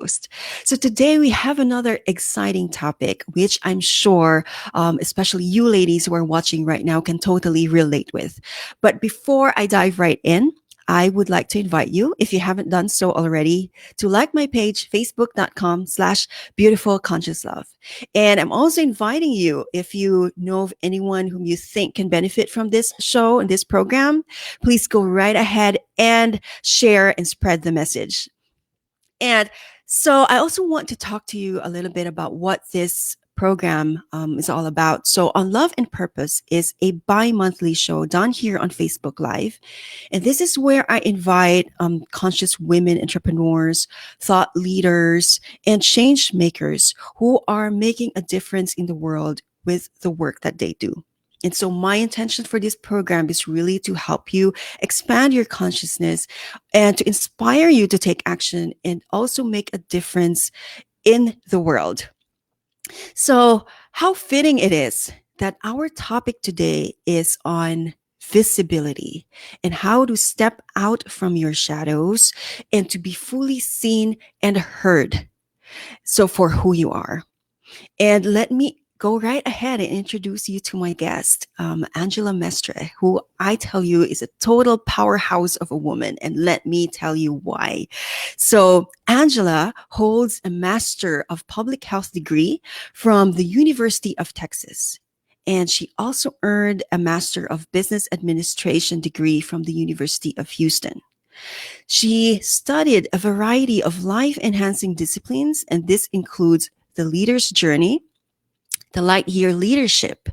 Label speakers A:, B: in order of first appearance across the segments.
A: host. So today we have another exciting topic, which I'm sure, especially you ladies who are watching right now, can totally relate with. But before I dive right in, I would like to invite you, if you haven't done so already, to like my page, facebook.com/ beautiful conscious love. And I'm also inviting you, if you know of anyone whom you think can benefit from this show and this program, please go right ahead and share and spread the message. And so I also want to talk to you a little bit about what this program is all about. So, On Love and Purpose is a bi monthly show done here on Facebook Live. And this is where I invite conscious women entrepreneurs, thought leaders, and change makers who are making a difference in the world with the work that they do. And so, my intention for this program is really to help you expand your consciousness and to inspire you to take action and also make a difference in the world. So, how fitting it is that our topic today is on visibility and how to step out from your shadows and to be fully seen and heard. So, for who you are. And let me go right ahead and introduce you to my guest, Angela Mestre, who I tell you is a total powerhouse of a woman. And let me tell you why. So, Angela holds a Master of Public Health degree from the University of Texas. And she also earned a Master of Business Administration degree from the University of Houston. She studied a variety of life enhancing disciplines, and this includes the leader's journey, the light year leadership,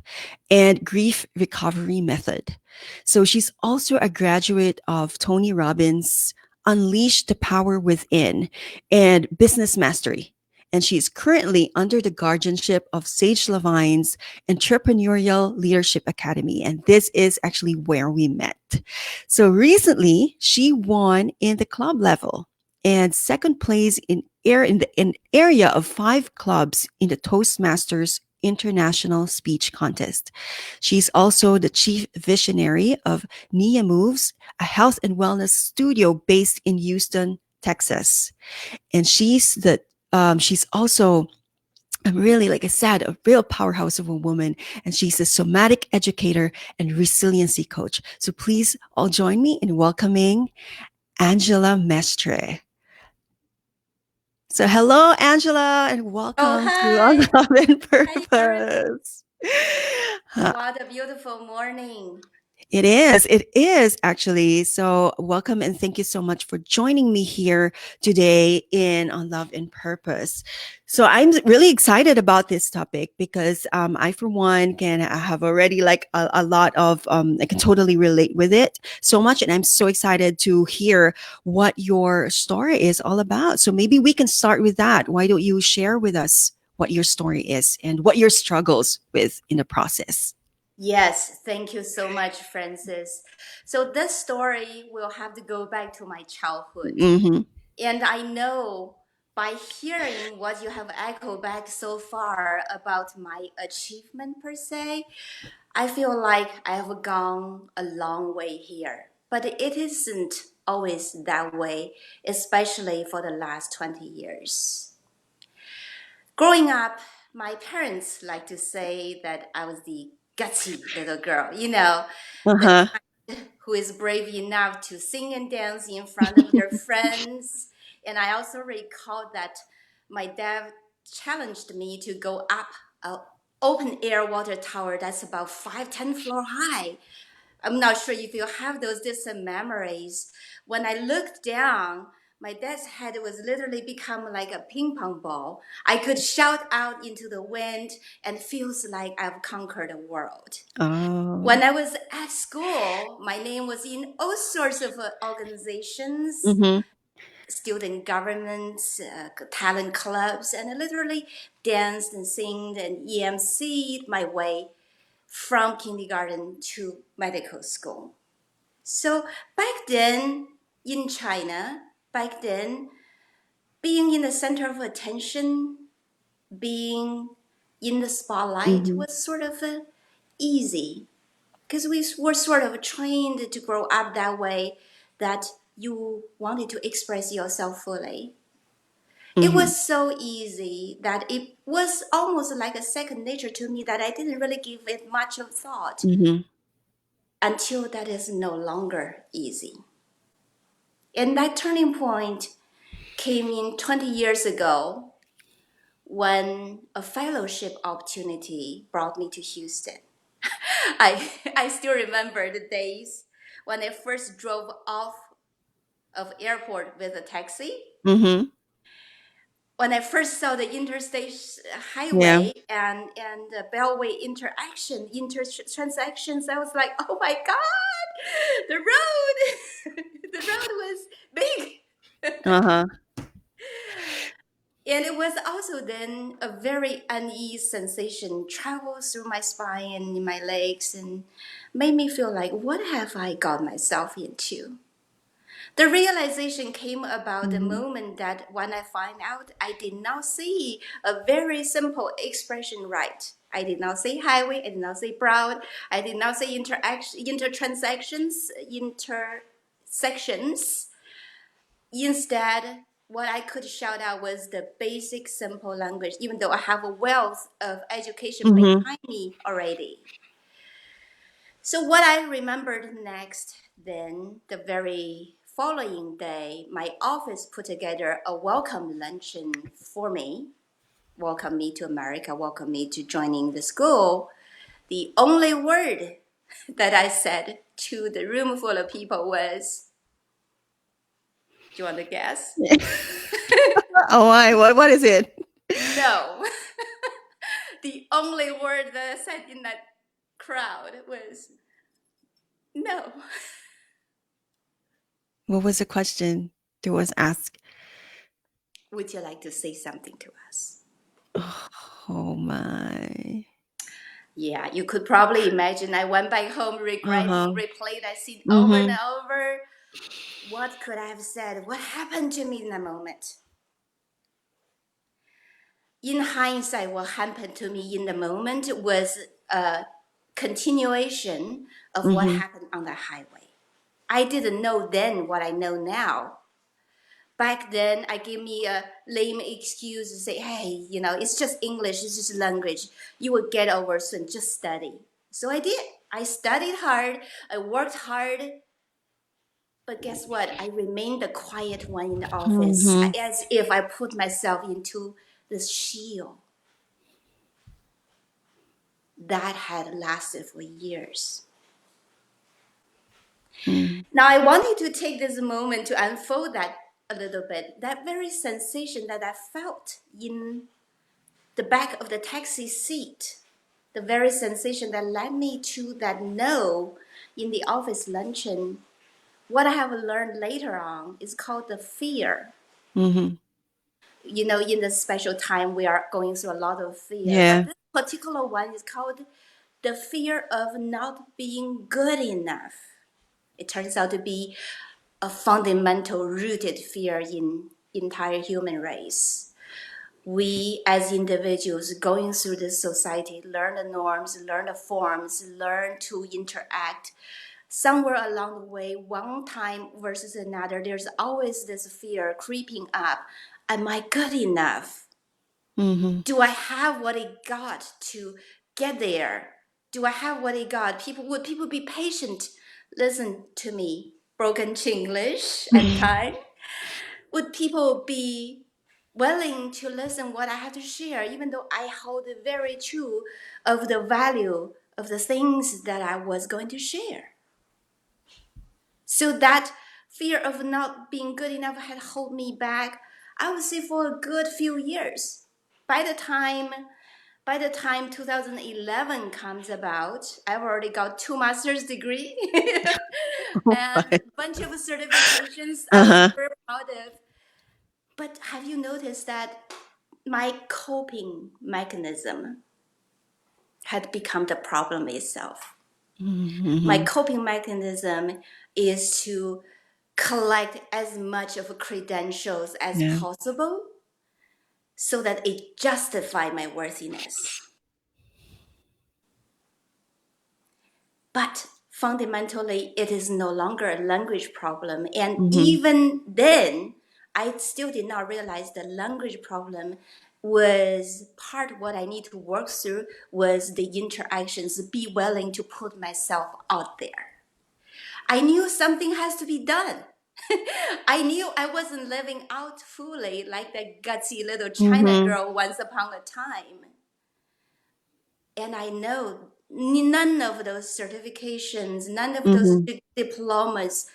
A: and grief recovery method. So she's also a graduate of Tony Robbins' Unleash the Power Within and Business Mastery. And she is currently under the guardianship of Sage Levine's Entrepreneurial Leadership Academy. And this is actually where we met. So recently, she won in the club level and second place in the in area of 5 clubs in the Toastmasters International Speech Contest. She's also the chief visionary of Nia Moves, a health and wellness studio based in Houston, Texas. And she's also really, like I said, a real powerhouse of a woman, and she's a somatic educator and resiliency coach. So please all join me in welcoming Angela Mestre. So hello, Angela, and
B: Oh,
A: welcome to On
B: hi.
A: Love and
B: Hi, everyone.
A: Purpose.
B: What a beautiful morning.
A: It is. It is actually. So, welcome and thank you so much for joining me here today in On Love and Purpose. So, I'm really excited about this topic because I, for one, can have already like a lot of, I can totally relate with it so much. And I'm so excited to hear what your story is all about. So, maybe we can start with that. Why don't you share with us what your story is and what your struggles with in the process?
B: Yes, thank you so much, Francis. So, this story will have to go back to my childhood.
A: Hmm.
B: And I know by hearing what you have echoed back so far about my achievement per se, I feel like I have gone a long way here. But it isn't always that way, especially for the last 20 years. Growing up, my parents like to say that I was the gutsy little girl,
A: Uh
B: the
A: huh.
B: who is brave enough to sing and dance in front of their friends. And I also recall that my dad challenged me to go up an open air water tower that's about 5, 10 floor high. I'm not sure if you have those distant memories. When I looked down, my dad's head was literally become like a ping pong ball. I could shout out into the wind and feels like I've conquered the world.
A: Oh.
B: When I was at school, my name was in all sorts of organizations,
A: Mhm.
B: student governments, talent clubs, and I literally danced and sang and EMC'd my way from kindergarten to medical school. So back then in China, back then, being in the center of attention, being in the spotlight
A: Mhm.
B: was sort of easy because we were sort of trained to grow up that way that you wanted to express yourself fully. It
A: Mhm.
B: was so easy that it was almost like a second nature to me that I didn't really give it much of thought
A: Mhm.
B: until that is no longer easy. And that turning point came in 20 years ago when a fellowship opportunity brought me to Houston. I still remember the days when I first drove off of airport with a taxi.
A: Mhm.
B: When I first saw the interstate
A: Yeah.
B: highway and the beltway transactions, I was like, oh my god, the road, the road was big.
A: Uh-huh.
B: And it was also then a very uneasy sensation traveled through my spine and in my legs and made me feel like, what have I got myself into? The realization came about the
A: Mhm.
B: moment that when I find out I did not see a very simple expression right. I did not say highway, I did not say broad, I did not say intersections. Instead, what I could shout out was the basic simple language, even though I have a wealth of education
A: Mhm.
B: behind me already. So what I remembered next, then the very following day, my office put together a welcome luncheon for me, welcome me to America, welcome me to joining the school. The only word that I said to the room full of people was, do you want to guess?
A: Oh my, what is it?
B: No. The only word that I said in that crowd was no.
A: What was the question that was asked?
B: Would you like to say something to us?
A: Oh my.
B: Yeah, you could probably imagine. I went back home regretting,
A: Uh-huh.
B: replayed that scene over and
A: Mhm.
B: over. What could I have said? What happened to me in that moment? In hindsight, what happened to me in the moment was a continuation of what
A: Mhm.
B: happened on the highway. I didn't know then what I know now. Back then, I gave me a lame excuse to say, hey, it's just English, it's just language. You will get over soon, just study. So I did. I studied hard, I worked hard, but guess what? I remained the quiet one in the office,
A: Mhm.
B: as if I put myself into this shield that had lasted for years.
A: Mhm.
B: Now, I wanted to take this moment to unfold that a little bit. That very sensation that I felt in the back of the taxi seat, the very sensation that led me to that no in the office luncheon, what I have learned later on is called the fear.
A: Mhm.
B: In the special time, we are going through a lot of fear, but
A: Yeah.
B: this particular one is called the fear of not being good enough. It turns out to be a fundamental rooted fear in entire human race. We as individuals going through this society learn the norms, learn the forms, learn to interact. Somewhere along the way, one time versus another, there's always this fear creeping up. Am I good enough?
A: Mhm.
B: Do I have what it got to get there? Do I have what it got? Would people be patient? Listen to me, broken Chinglish and time. Would people be willing to listen what I have to share, even though I hold very true of the value of the things that I was going to share? So that fear of not being good enough had held me back, I would say, for a good few years. By the time by the time 2011 comes about, I've already got two master's degree and a bunch of certifications I was
A: Uh-huh.
B: very proud of. But have you noticed that my coping mechanism had become the problem itself? My
A: Mhm.
B: coping mechanism is to collect as much of credentials as
A: Yeah.
B: possible so that it justify my worthiness. But fundamentally, it is no longer a language problem. And
A: Mhm.
B: even then, I still did not realize the language problem was part of what I need to work through was the interactions, be willing to put myself out there. I knew something has to be done. I knew I wasn't living out fully like that gutsy little China
A: Mm-hmm.
B: girl once upon a time. And I know none of those certifications, none of those
A: Mm-hmm.
B: diplomas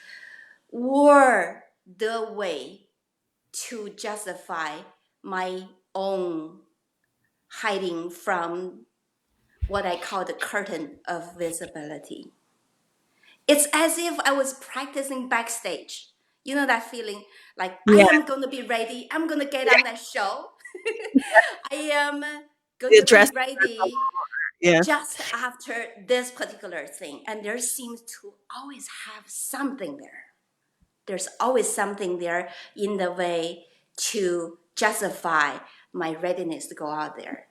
B: were the way to justify my own hiding from what I call the curtain of visibility. It's as if I was practicing backstage. You know that feeling like I
A: Yeah.
B: am going to be ready, I'm going to get on that show. I am going
A: The
B: to be
A: dress.
B: ready
A: Yeah.
B: just after this particular thing. And there seems to always have something there. There's always something there in the way to justify my readiness to go out there.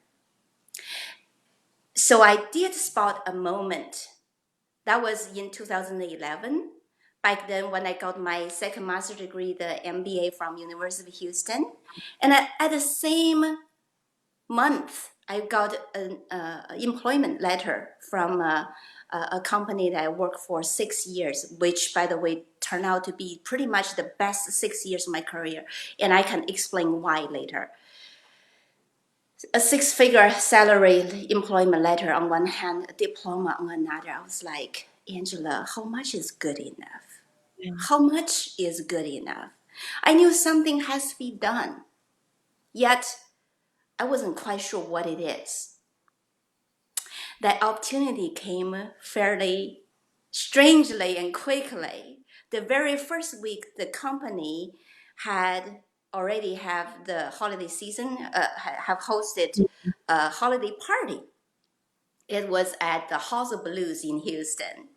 B: So I did spot a moment. That was in 2011. Back then, when I got my second master's degree, the MBA from University of Houston, and at the same month, I got an employment letter from a company that I worked for 6 years, which, by the way, turned out to be pretty much the best 6 years of my career. And I can explain why later. A six-figure salary employment letter on one hand, a diploma on another. I was like, Angela, how much is good enough?
A: Yeah.
B: How much is good enough? I knew something has to be done, yet I wasn't quite sure what it is. That opportunity came fairly strangely and quickly. The very first week, the company had already have the holiday season, have hosted a holiday party. It was at the House of Blues in Houston.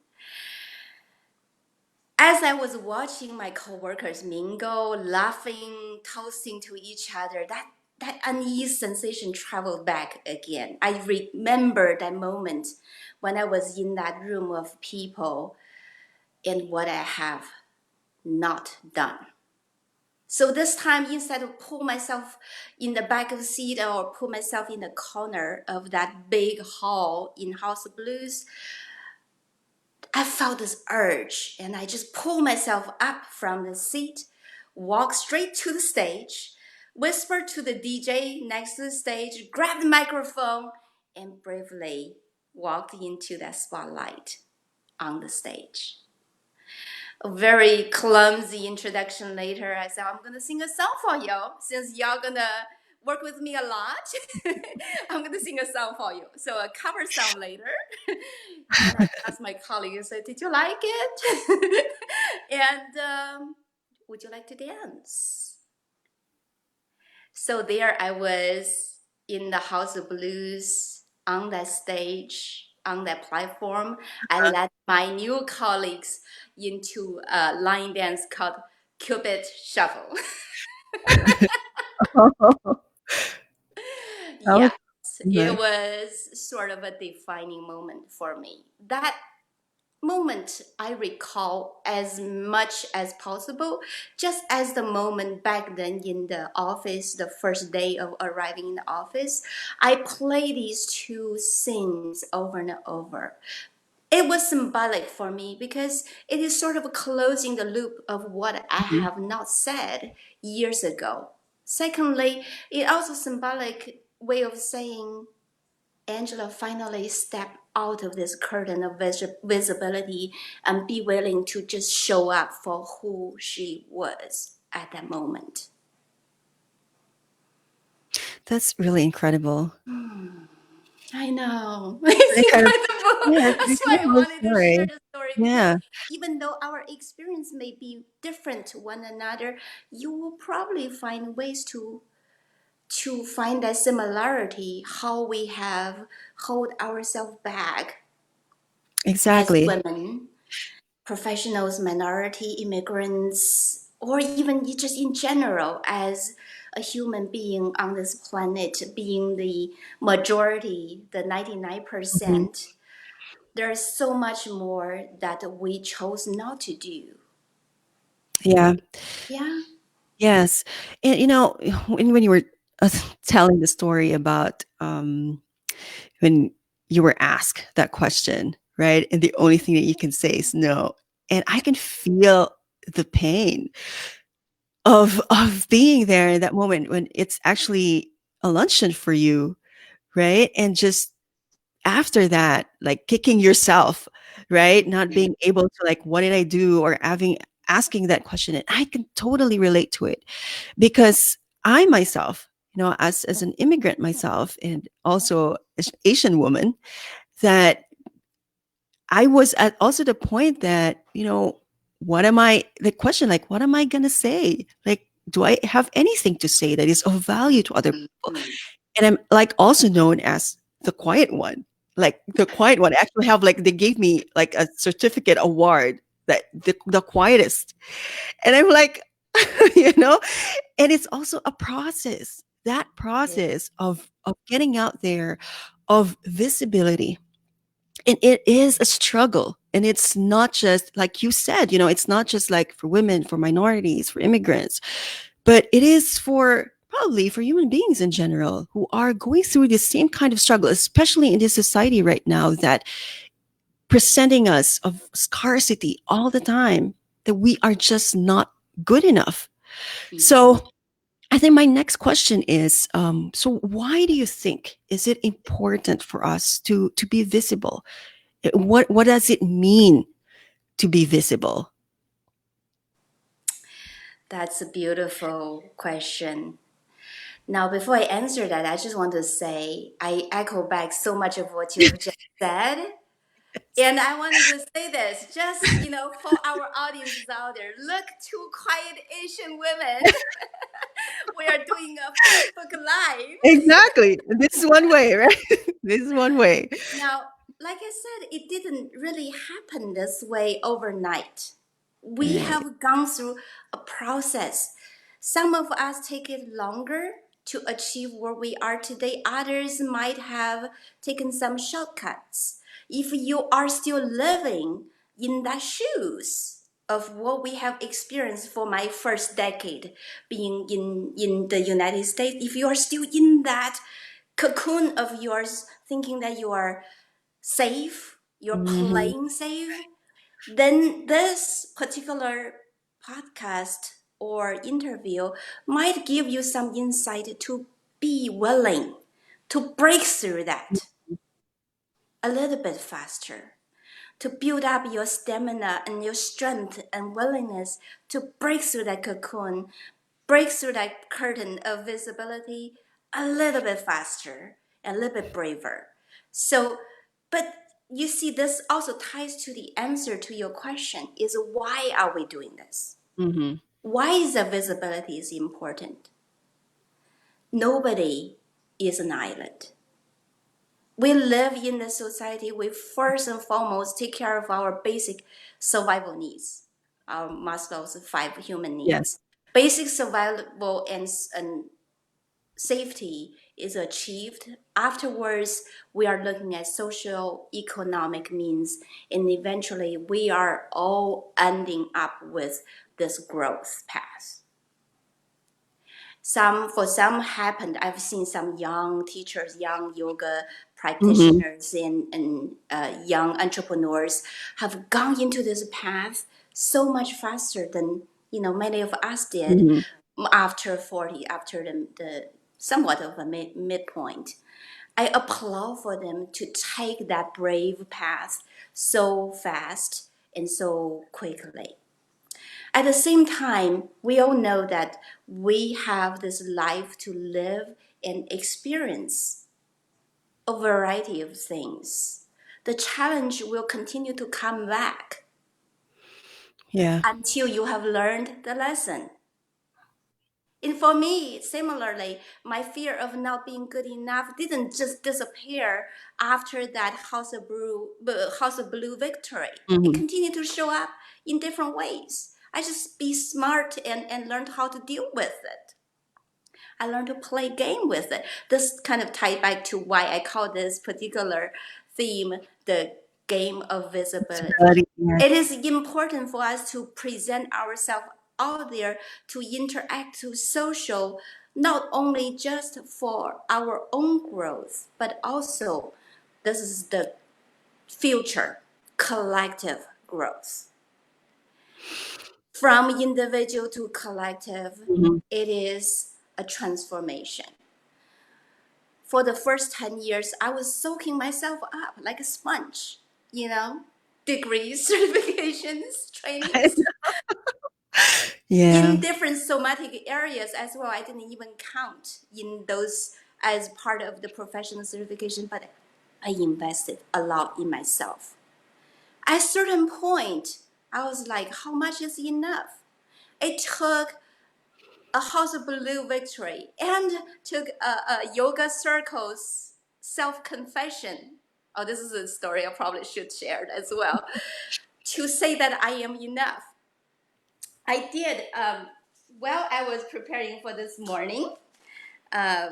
B: As I was watching my coworkers mingle, laughing, toasting to each other, that unease sensation traveled back again. I remember that moment when I was in that room of people and what I have not done. So this time, instead of pull myself in the back of the seat or put myself in the corner of that big hall in House of Blues, I felt this urge and I just pulled myself up from the seat, walked straight to the stage, whispered to the DJ next to the stage, grabbed the microphone, and bravely walked into that spotlight on the stage. A very clumsy introduction later, I said, I'm gonna sing a song for y'all since y'all gonna work with me a lot. I'm gonna sing a song for you. So a cover song later. And I asked my colleague, I said, did you like it? And would you like to dance? So there I was in the House of Blues on that stage, on that platform. I led my new colleagues into a line dance called Cupid Shuffle.
A: That was
B: Yes, it
A: nice.
B: was sort of a defining moment for me. That moment I recall as much as possible, just as the moment back then in the office, the first day of arriving in the office, I play these two scenes over and over. It was symbolic for me because it is sort of closing the loop of what I
A: Mhm.
B: have not said years ago. Secondly, it also symbolic way of saying Angela finally stepped out of this curtain of visibility and be willing to just show up for who she was at that moment.
A: That's really incredible.
B: I know.
A: Really
B: It's
A: kind of,
B: incredible.
A: yeah, it's an
B: That's why I
A: incredible
B: wanted to share
A: story.
B: the story because
A: Yeah,
B: even though our experience may be different to one another, you will probably find ways to find that similarity, how we have hold ourselves back as
A: exactly.
B: women, professionals, minority, immigrants, or even just in general as a human being on this planet, being the majority, the
A: Mhm.
B: 99%, there's so much more that we chose not to do.
A: Yeah.
B: Yeah.
A: Yes. And when you were uh, telling the story about when you were asked that question, right? And the only thing that you can say is no. And I can feel the pain of being there in that moment when it's actually a luncheon for you, right? And just after that, like kicking yourself, right? Not being able to like, what did I do? Or having asking that question. And I can totally relate to it because I myself, as an immigrant myself and also as an Asian woman, that I was at also the point that, what am I, the question, like, what am I going to say? Like, do I have anything to say that is of value to other people?
B: Mm.
A: And I'm like also known as the quiet one. Like the quiet one. I actually have like, they gave me like a certificate award that the quietest. And I'm like, you know, and it's also a process. That
B: Yeah.
A: process of getting out there, of visibility, and it is a struggle, and it's not just like you said, it's not just like for women, for minorities, for immigrants, but it is for probably for human beings in general who are going through the same kind of struggle, especially in this society right now that presenting us of scarcity all the time, that we are just not good enough.
B: Mhm.
A: So I think my next question is, so why do you think is it important for us to be visible? What does it mean to be visible?
B: That's a beautiful question. Now, before I answer that, I just want to say I echo back so much of what you have just said. And I wanted to say this just, for our audiences out there, look, two quiet Asian women. We are doing a Facebook Live.
A: Exactly. This is one way, right? This is one way.
B: Now, like I said, it didn't really happen this way overnight. We
A: Right.
B: have gone through a process. Some of us take it longer to achieve where we are today. Others might have taken some shortcuts. If you are still living in that shoes of what we have experienced for my first decade being in the United States, if you are still in that cocoon of yours, thinking that you are safe, you're
A: Mhm.
B: playing safe, then this particular podcast or interview might give you some insight to be willing to break through that a little bit faster, to build up your stamina and your strength and willingness to break through that cocoon, break through that curtain of visibility a little bit faster, a little bit braver. So, but you see, this also ties to the answer to your question is why are we doing this?
A: Mhm.
B: Why is the visibility is important? Nobody is an island. We live in a society. We first and foremost take care of our basic survival needs, our Maslow's five human
A: Yes.
B: needs. Basic survival and safety is achieved. Afterwards, we are looking at social economic means, and eventually, we are all ending up with this growth path. For some happened. I've seen some young teachers, young yoga
A: Mhm.
B: practitioners, and young entrepreneurs have gone into this path so much faster than many of us did
A: Mhm.
B: after 40, after the somewhat of a midpoint. I applaud for them to take that brave path so fast and so quickly. At the same time, we all know that we have this life to live and experience a variety of things. The challenge will continue to come back
A: Yeah.
B: until you have learned the lesson. And for me, similarly, my fear of not being good enough didn't just disappear after that House of Blue victory. It
A: Mhm.
B: continued to show up in different ways. I just be smart and learned how to deal with it. I learned to play game with it. This kind of tied back to why I call this particular theme the game of visibility.
A: Visibility, yes.
B: It is important for us to present ourselves out there to interact, to social, not only just for our own growth, but also this is the future collective growth. From individual to collective,
A: Mhm.
B: it is a transformation. For the first 10 years, I was soaking myself up like a sponge, you know, degrees, certifications, trainings
A: Yeah.
B: in different somatic areas as well. I didn't even count in those as part of the professional certification, but I invested a lot in myself. At a certain point, I was like, how much is enough? It took a House of Blue victory and took a yoga circles self confession. Oh, this is a story I probably should share as well. To say that I am enough. I did, while I was preparing for this morning, uh,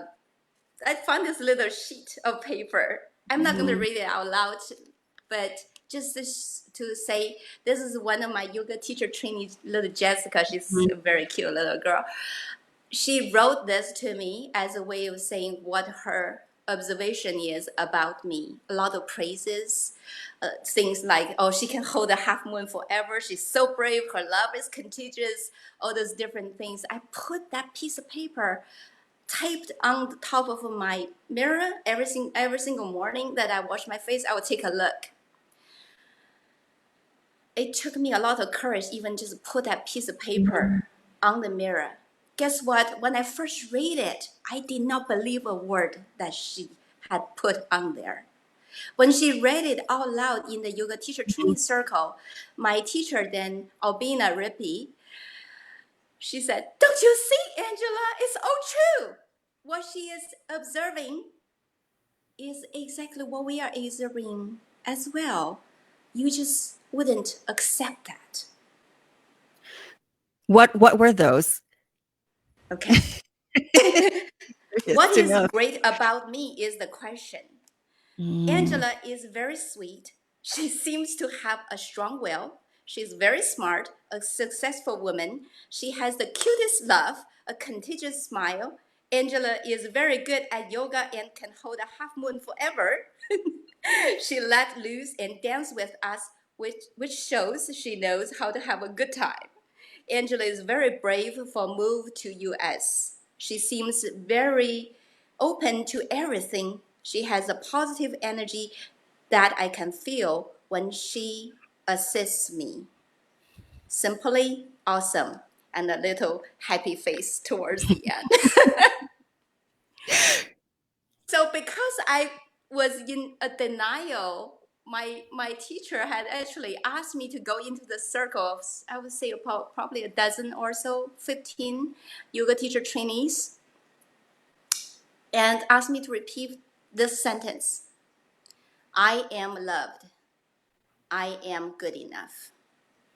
B: I found this little sheet of paper. I'm not going to
A: Mhm.
B: read it out loud, but just to say, this is one of my yoga teacher trainees, little Jessica. She's
A: Mhm.
B: a very cute little girl. She wrote this to me as a way of saying what her observation is about me. A lot of praises, things like, oh, she can hold a half moon forever. She's so brave. Her love is contagious. All those different things. I put that piece of paper taped on the top of my mirror every single morning that I wash my face. I would take a look. It took me a lot of courage even just put that piece of paper
A: Mhm.
B: on the mirror. Guess what? When I first read it, I did not believe a word that she had put on there. When she read it out loud in the yoga teacher
A: Mhm.
B: training circle, my teacher then, Albina Rippey, she said, "Don't you see, Angela? It's all true. What she is observing is exactly what we are observing as well. You just wouldn't accept that."
A: What were those?
B: Okay.
A: Curious
B: What
A: to
B: is
A: know.
B: great about me is the question.
A: Mm.
B: Angela is very sweet. She seems to have a strong will. She's very smart, a successful woman. She has the cutest laugh, a contagious smile. Angela is very good at yoga and can hold a half moon forever. She let loose and danced with us, which shows she knows how to have a good time. Angela is very brave for move to US. She seems very open to everything. She has a positive energy that I can feel when she assists me. Simply awesome. And a little happy face towards the end. So because I was in a denial, my teacher had actually asked me to go into the circle of, I would say about probably a dozen or so, 15 yoga teacher trainees, and asked me to repeat this sentence: I am loved. I am good enough.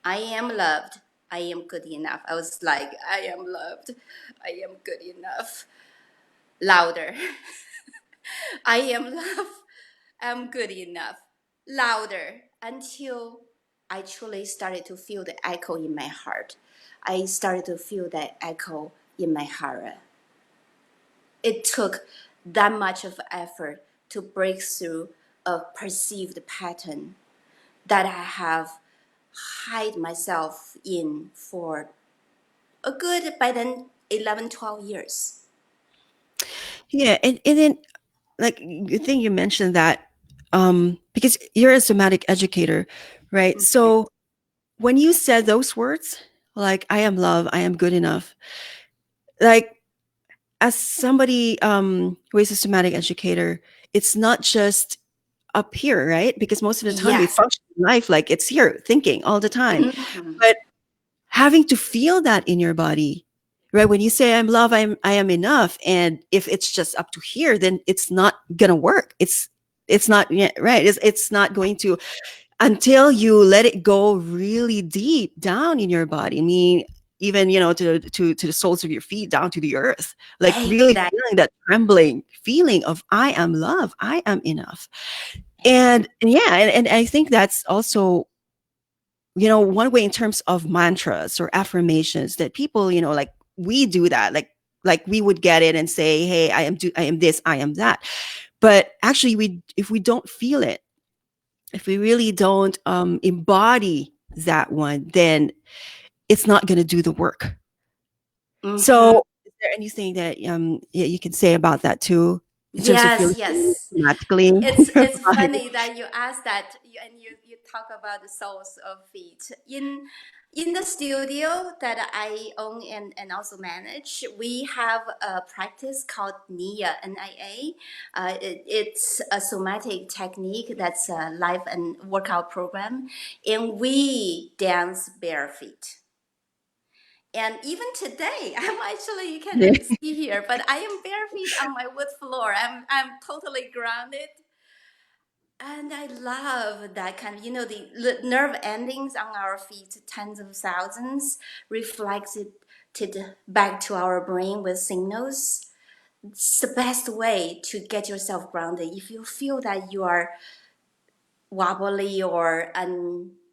B: I am loved. I am good enough. I was like, I am loved. I am good enough. Louder. I am loved. I'm good enough. Louder until I truly started to feel the echo in my heart. I started to feel that echo in my heart. It took that much of effort to break through a perceived pattern that I have hide myself in for a good, by then, 11, 12 years.
A: Yeah, and then like the thing you mentioned that because you're a somatic educator, right? So when you said those words, like I am love, I am good enough, like as somebody who is a somatic educator, it's not just up here, right? Because most of the time we
B: Yes.
A: function in life like it's here, thinking all the time.
B: Mhm.
A: But having to feel that in your body, right? When you say I'm love, I am enough, and if it's just up to here, then it's not gonna work. It's not, yeah, right. It's not going to, until you let it go really deep down in your body. I mean, even to the soles of your feet, down to the earth, like really
B: Exactly.
A: feeling that trembling feeling of I am love, I am enough. And yeah, and I think that's also one way in terms of mantras or affirmations that people, like we do that, like we would get it and say, hey, I am this, I am that. But actually, if we don't feel it, if we really don't embody that one, then it's not going to do the work.
B: Mm-hmm.
A: So, is there anything that you can say about that too, in terms of
B: Yes,
A: feeling
B: yes.
A: automatically?
B: It's funny that you asked that and you talk about the soles of feet. In the studio that I own and also manage, we have a practice called NIA, NIA. It's a somatic technique that's a life and workout program, and we dance bare feet. And even today, I'm actually, you
A: Yeah.
B: cannot see here, but I am bare feet on my wood floor. I'm totally grounded. And I love that kind of, the nerve endings on our feet, tens of thousands, reflected back to our brain with signals. It's the best way to get yourself grounded. If you feel that you are wobbly or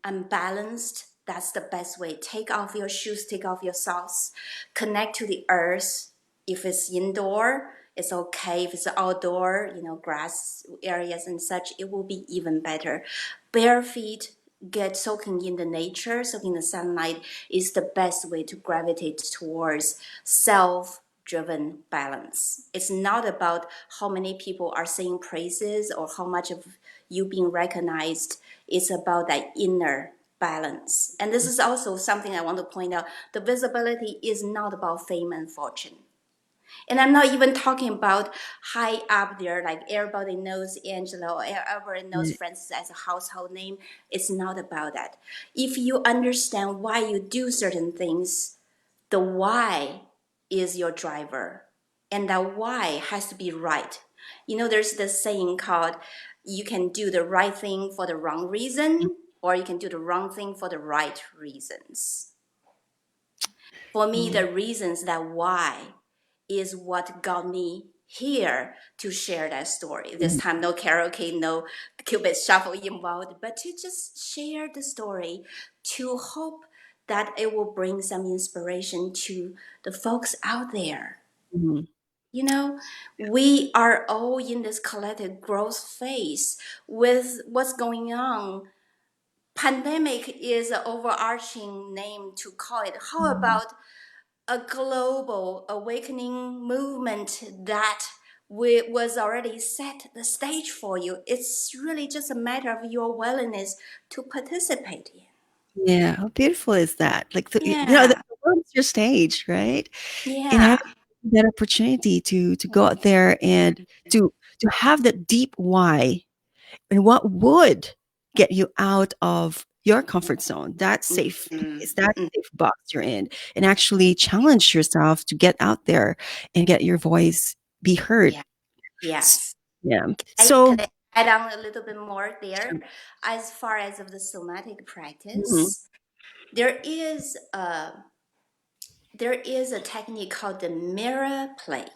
B: unbalanced, that's the best way. Take off your shoes, take off your socks, connect to the earth. If it's indoor, it's okay. If it's outdoor, grass areas and such, it will be even better. Bare feet, get soaking in the nature, soaking in the sunlight is the best way to gravitate towards self driven balance. It's not about how many people are saying praises or how much of you being recognized. It's about that inner balance. And this is also something I want to point out. The visibility is not about fame and fortune. And I'm not even talking about high up there, like everybody knows Angela or everybody knows Francis as a household name. It's not about that. If you understand why you do certain things, the why is your driver. And that why has to be right. There's this saying called you can do the right thing for the wrong reason, or you can do the wrong thing for the right reasons. For me,
A: Yeah.
B: the reasons that why is what got me here to share that story. This
A: Mhm.
B: time, no karaoke, no Cupid shuffle involved, but to just share the story to hope that it will bring some inspiration to the folks out there.
A: Mhm.
B: You know, we are all in this collective growth phase with what's going on. Pandemic is an overarching name to call it. How
A: Mhm.
B: about a global awakening movement that was already set the stage for you? It's really just a matter of your willingness to participate in.
A: Yeah, how beautiful is that? Like,
B: Yeah,
A: the world's your stage, right? And
B: yeah,
A: having that opportunity to go out there and to have that deep why, and what would get you out of your comfort zone, that safe
B: mm,
A: place, that
B: mm,
A: safe box you're in, and actually challenge yourself to get out there and get your voice be heard.
B: yeah,
A: S-
B: yes.
A: Yeah.
B: Can
A: So,
B: I add on a little bit more there? As far as of the somatic
A: mhm,
B: practice, there is a there is a technique called the mirror play,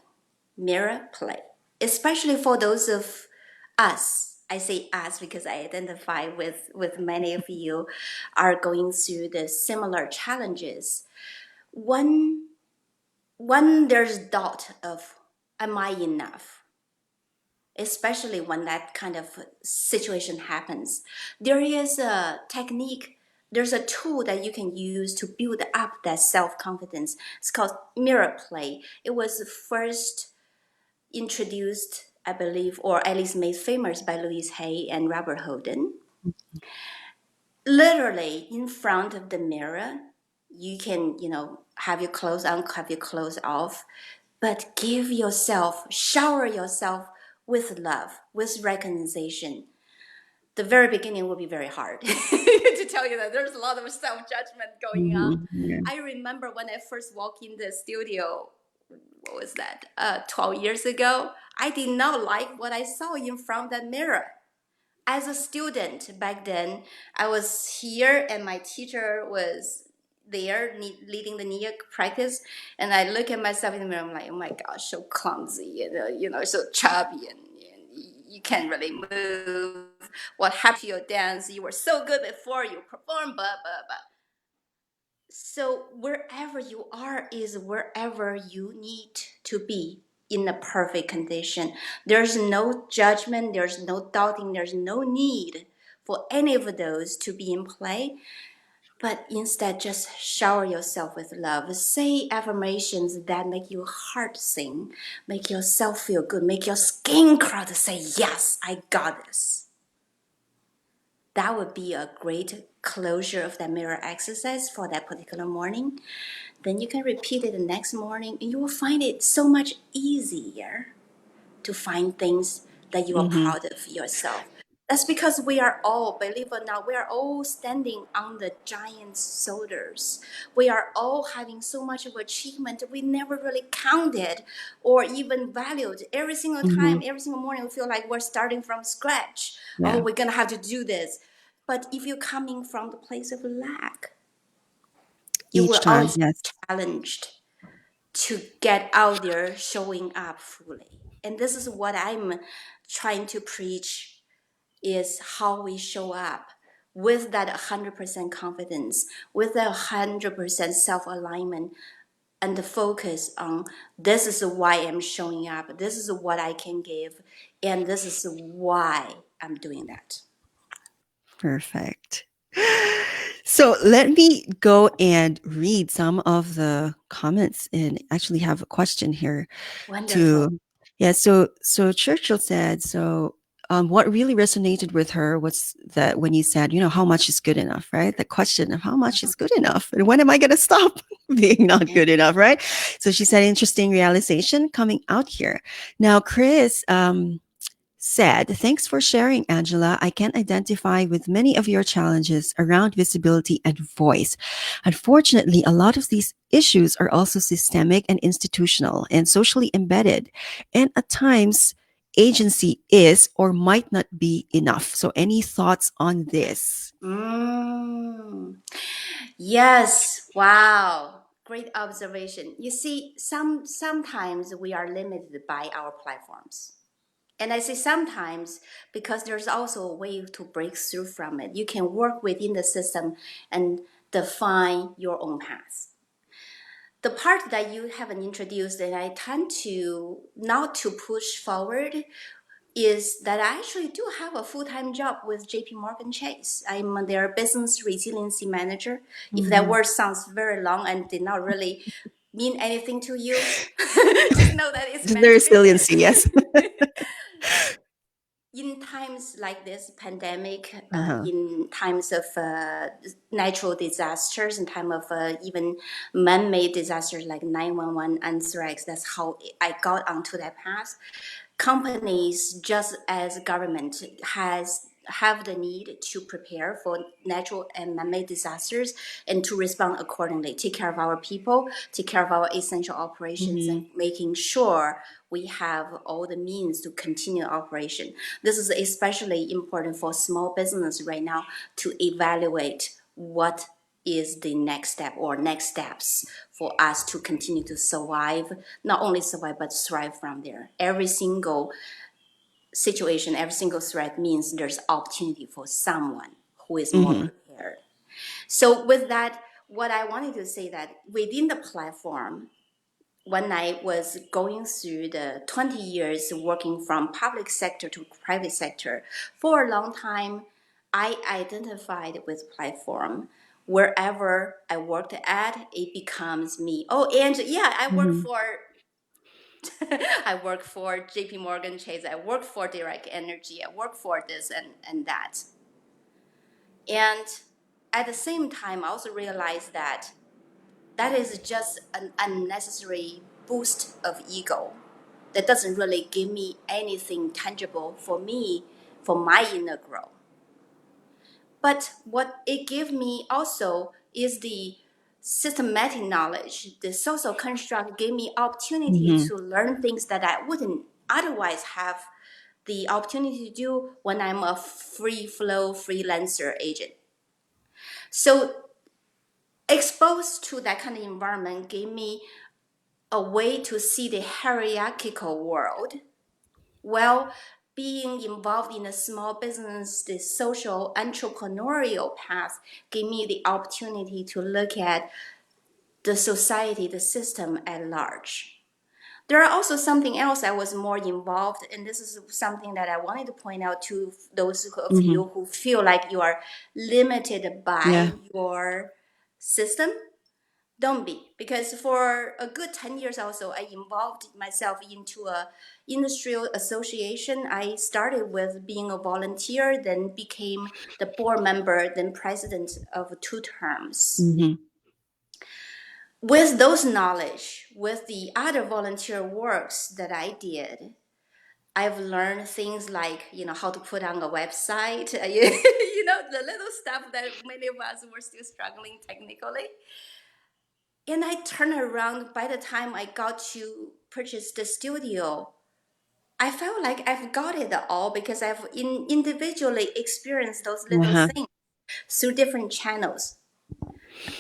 B: especially for those of us. I say us because I identify with many of you are going through the similar challenges. When there's doubt of am I enough, especially when that kind of situation happens, there is a technique, there's a tool that you can use to build up that self-confidence. It's called mirror play. It was first introduced, I believe, or at least made famous by Louise Hay and Robert Holden. Literally in front of the mirror, you can, have your clothes on, have your clothes off, but give yourself, shower yourself with love, with recognition. The very beginning will be very hard to tell you that there's a lot of self-judgment going on.
A: mhm, yeah.
B: I remember when I first walked in the studio, what was that, 12 years ago, I did not like what I saw in front of that mirror. As a student back then, I was here and my teacher was there leading the NIA practice, and I look at myself in the mirror. I'm like, oh my gosh, so clumsy, so chubby, and You can't really move. What happened to your dance? You were so good before you performed, but. So wherever you are is wherever you need to be in a perfect condition. There's no judgment, there's no doubting, there's no need for any of those to be in play. But instead, just shower yourself with love. Say affirmations that make your heart sing, make yourself feel good, make your skin crawl to say, yes, I got this. That would be a great closure of that mirror exercise for that particular morning. Then you can repeat it the next morning and you will find it so much easier to find things that you are
A: Mm-hmm.
B: proud of yourself. That's because we are all, believe it or not, we are all standing on the giant's shoulders. We are all having so much of achievement we never really counted or even valued. Every single
A: Mm-hmm.
B: time, every single morning, we feel like we're starting from scratch. Oh,
A: Yeah.
B: we're gonna have to do this. But if you're coming from the place of lack, you
A: Each
B: will
A: time.
B: always
A: Yes.
B: be challenged to get out there showing up fully. And this is what I'm trying to preach is how we show up with that 100% confidence, with that 100% self-alignment and the focus on this is why I'm showing up, this is what I can give, and this is why I'm doing that.
A: Perfect. So let me go and read some of the comments and actually have a question here
B: Wonderful.
A: to yeah, so Churchill said, so what really resonated with her was that when you said, how much is good enough, right? The question of how much is good enough and when am I going to stop being not good enough, right? So she said, interesting realization coming out here. Now, Chris, said, thanks for sharing, Angela. I can identify with many of your challenges around visibility and voice. Unfortunately, a lot of these issues are also systemic and institutional and socially embedded. And at times, agency is or might not be enough. So, any thoughts on this?
B: Mm. Yes, wow. Great observation. You see, sometimes we are limited by our platforms. And I say sometimes because there's also a way to break through from it. You can work within the system and define your own path. The part that you haven't introduced and I tend to not to push forward is that I actually do have a full-time job with JP Morgan Chase. I'm their business resiliency manager. If that
A: Mhm.
B: word sounds very long and did not really mean anything to you, just know that it's
A: Just the
B: meant to be
A: resiliency, yes.
B: this. In times like this pandemic,
A: Uh-huh.
B: in times of natural disasters, in time of even man-made disasters like 911 anthrax, that's how I got onto that path. Companies, just as government, has have the need to prepare for natural and man-made disasters and to respond accordingly, take care of our people, take care of our essential operations, and
A: Hmm.
B: making sure we have all the means to continue operation. This is especially important for small business right now to evaluate what is the next step or next steps for us to continue to survive, not only survive but thrive from there. Every single situation, every single threat means there's opportunity for someone who is more
A: Hmm.
B: prepared. So with that, what I wanted to say that within the platform, when I was going through the 20 years working from public sector to private sector, for a long time, I identified with platform. Wherever I worked at, it becomes me. Oh, and yeah,
A: Hmm.
B: I work for JP Morgan Chase, I work for Direct Energy, I work for this and that. And at the same time, I also realized that that is just an unnecessary boost of ego that doesn't really give me anything tangible for me, for my inner growth. But what it gave me also is the systematic knowledge. The social construct gave me opportunity
A: Hmm.
B: to learn things that I wouldn't otherwise have the opportunity to do when I'm a free flow freelancer agent. So exposed to that kind of environment gave me a way to see the hierarchical world. Well, being involved in a small business, the social entrepreneurial path, gave me the opportunity to look at the society, the system at large. There are also something else I was more involved, and this is something that I wanted to point out to those of
A: Hmm.
B: you who feel like you are limited
A: Yeah.
B: by your system. Don't be, because for a good 10 years also, I involved myself into a industrial association. I started with being a volunteer, then became the board member, then president of 2 terms.
A: Hmm.
B: With those knowledge, with the other volunteer works that I did, I've learned things like, how to put on a website, the little stuff that many of us were still struggling technically. And I turned around by the time I got to purchase the studio. I felt like I've got it all because I've individually experienced those little
A: Uh-huh.
B: things through different channels.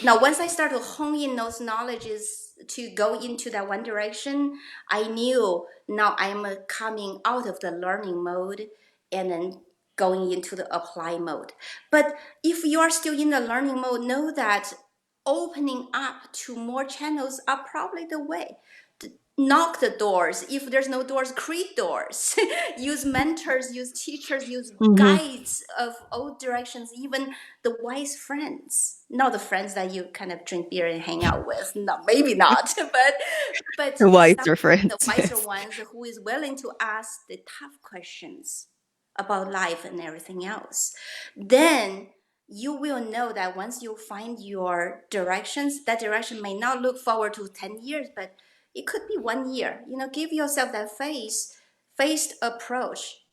B: Now, once I started to hone in those knowledges to go into that one direction, I knew now I'm coming out of the learning mode and then going into the apply mode. But if you are still in the learning mode, know that opening up to more channels are probably the way. Knock the doors. If there's no doors, create doors. Use mentors, use teachers, use
A: Hmm.
B: guides of all directions, even the wise friends. Not the friends that you kind of drink beer and hang out with. No, maybe not. But
A: Wise
B: some the
A: reference.
B: wiser
A: Yes.
B: ones who is willing to ask the tough questions about life and everything else. Then you will know that once you find your directions, that direction may not look forward to 10 years, but it could be 1 year. Give yourself that phased approach.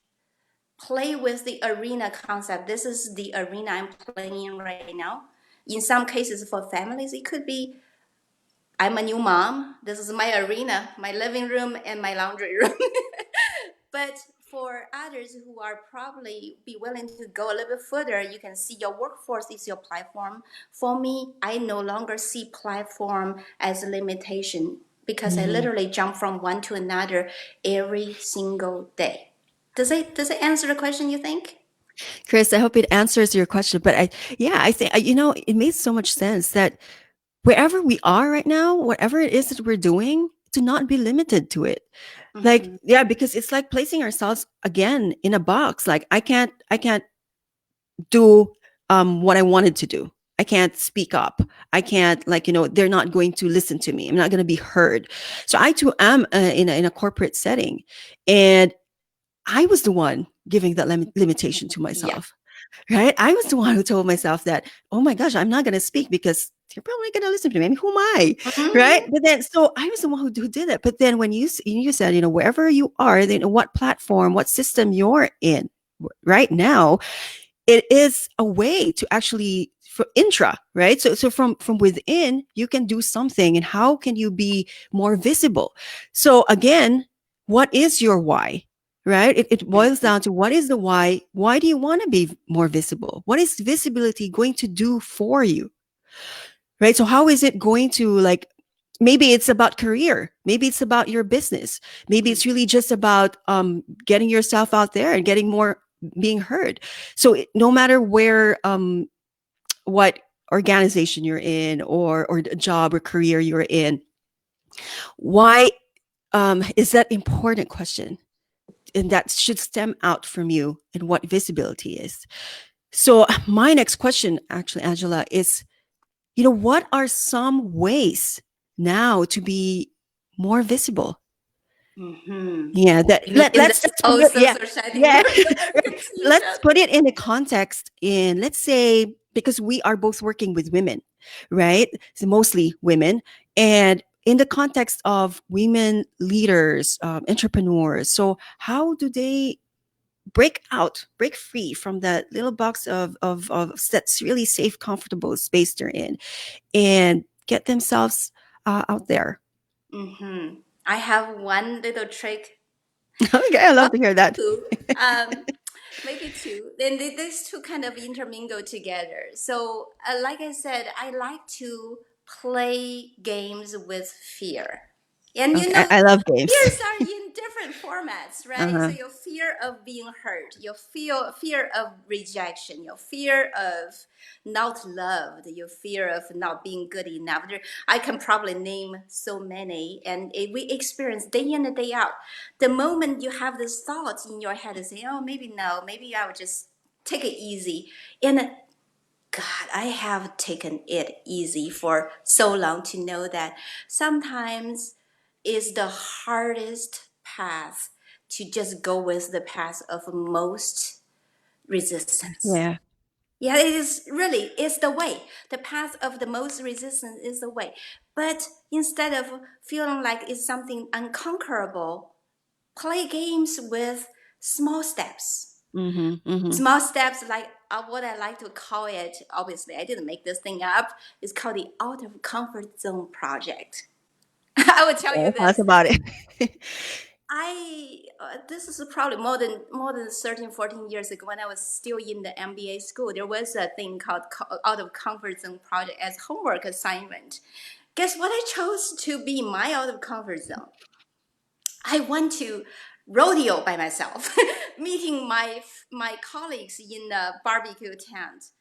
B: Play with the arena concept. This is the arena I'm playing in right now. In some cases, for families, it could be I'm a new mom. This is my arena, my living room, and my laundry room. But for others who are probably be willing to go a little bit further, you can see your workforce is your platform. For me, I no longer see platform as a limitation because I
A: Hmm.
B: literally jump from one to another every single day. Does it answer the question you think?
A: Chris, I hope it answers your question. But yeah, I think, it made so much sense that wherever we are right now, whatever it is that we're doing, to not be limited to it. Like,
B: Mm-hmm.
A: yeah, because it's like placing ourselves again in a box. Like, I can't do what I wanted to do. I can't speak up. I can't, like, they're not going to listen to me. I'm not going to be heard. So I too am in a corporate setting, and I was the one giving that limitation to
B: Yeah.
A: myself. Right? I was the one who told myself that, oh my gosh, I'm not going to speak because you're probably going to listen to me. I mean, who am I? Right?
B: Mm-hmm.
A: But then, so I was the one who did it. But then when you said, wherever you are, then what platform, what system you're in right now, it is a way to actually for intra, right? So from within, you can do something, and how can you be more visible? So again, what is your why? Right? It boils down to, what is the why? Why do you want to be more visible? What is visibility going to do for you? Right? So how is it going to, like, maybe it's about career, maybe it's about your business, maybe it's really just about getting yourself out there and getting more, being heard. So no matter where what organization you're in, or the job or career you're in, why is that important question, and that should stem out from you, and what visibility is. So my next question, actually, Angela, is, what are some ways now to be more visible?
B: Mm-hmm.
A: Yeah, that
B: In
A: let's
B: this
A: just put
B: whole
A: it, yeah,
B: social setting
A: yeah. Let's
B: confusion.
A: put it in the context, in, let's say, because we are both working with women, right? So mostly women, and in the context of women leaders, entrepreneurs. So how do they break free from that little box of that's really safe, comfortable space they're in, and get themselves out there?
B: Mm-hmm. I have one little trick.
A: Okay, I
B: Well,
A: love to hear that.
B: two. Maybe two. Then these two kind of intermingle together. So, like I said, I like to play games with fear. And you
A: Okay,
B: know,
A: I love games.
B: fears are in different formats, right? So
A: Uh-huh.
B: your fear of being hurt, your fear of rejection, your fear of not loved, your fear of not being good enough. I can probably name so many, and we experience day in and day out. The moment you have this thoughts in your head, and say, "Oh, maybe no, maybe I would just take it easy," and God, I have taken it easy for so long to know that sometimes is the hardest path to just go with the path of most resistance.
A: Yeah.
B: Yeah, it is really, it's the way. The path of the most resistance is the way. But instead of feeling like it's something unconquerable, play games with small steps.
A: Mm-hmm. Mm-hmm.
B: Small steps, like what I like to call it, obviously I didn't make this thing up, is called the out of comfort zone project. I will tell you
A: Yeah, tell us
B: this.
A: about it.
B: This is probably more than 13, 14 years ago when I was still in the MBA school. There was a thing called out of comfort zone project as homework assignment. Guess what I chose to be my out of comfort zone? I went to rodeo by myself, meeting my colleagues in a barbecue tent,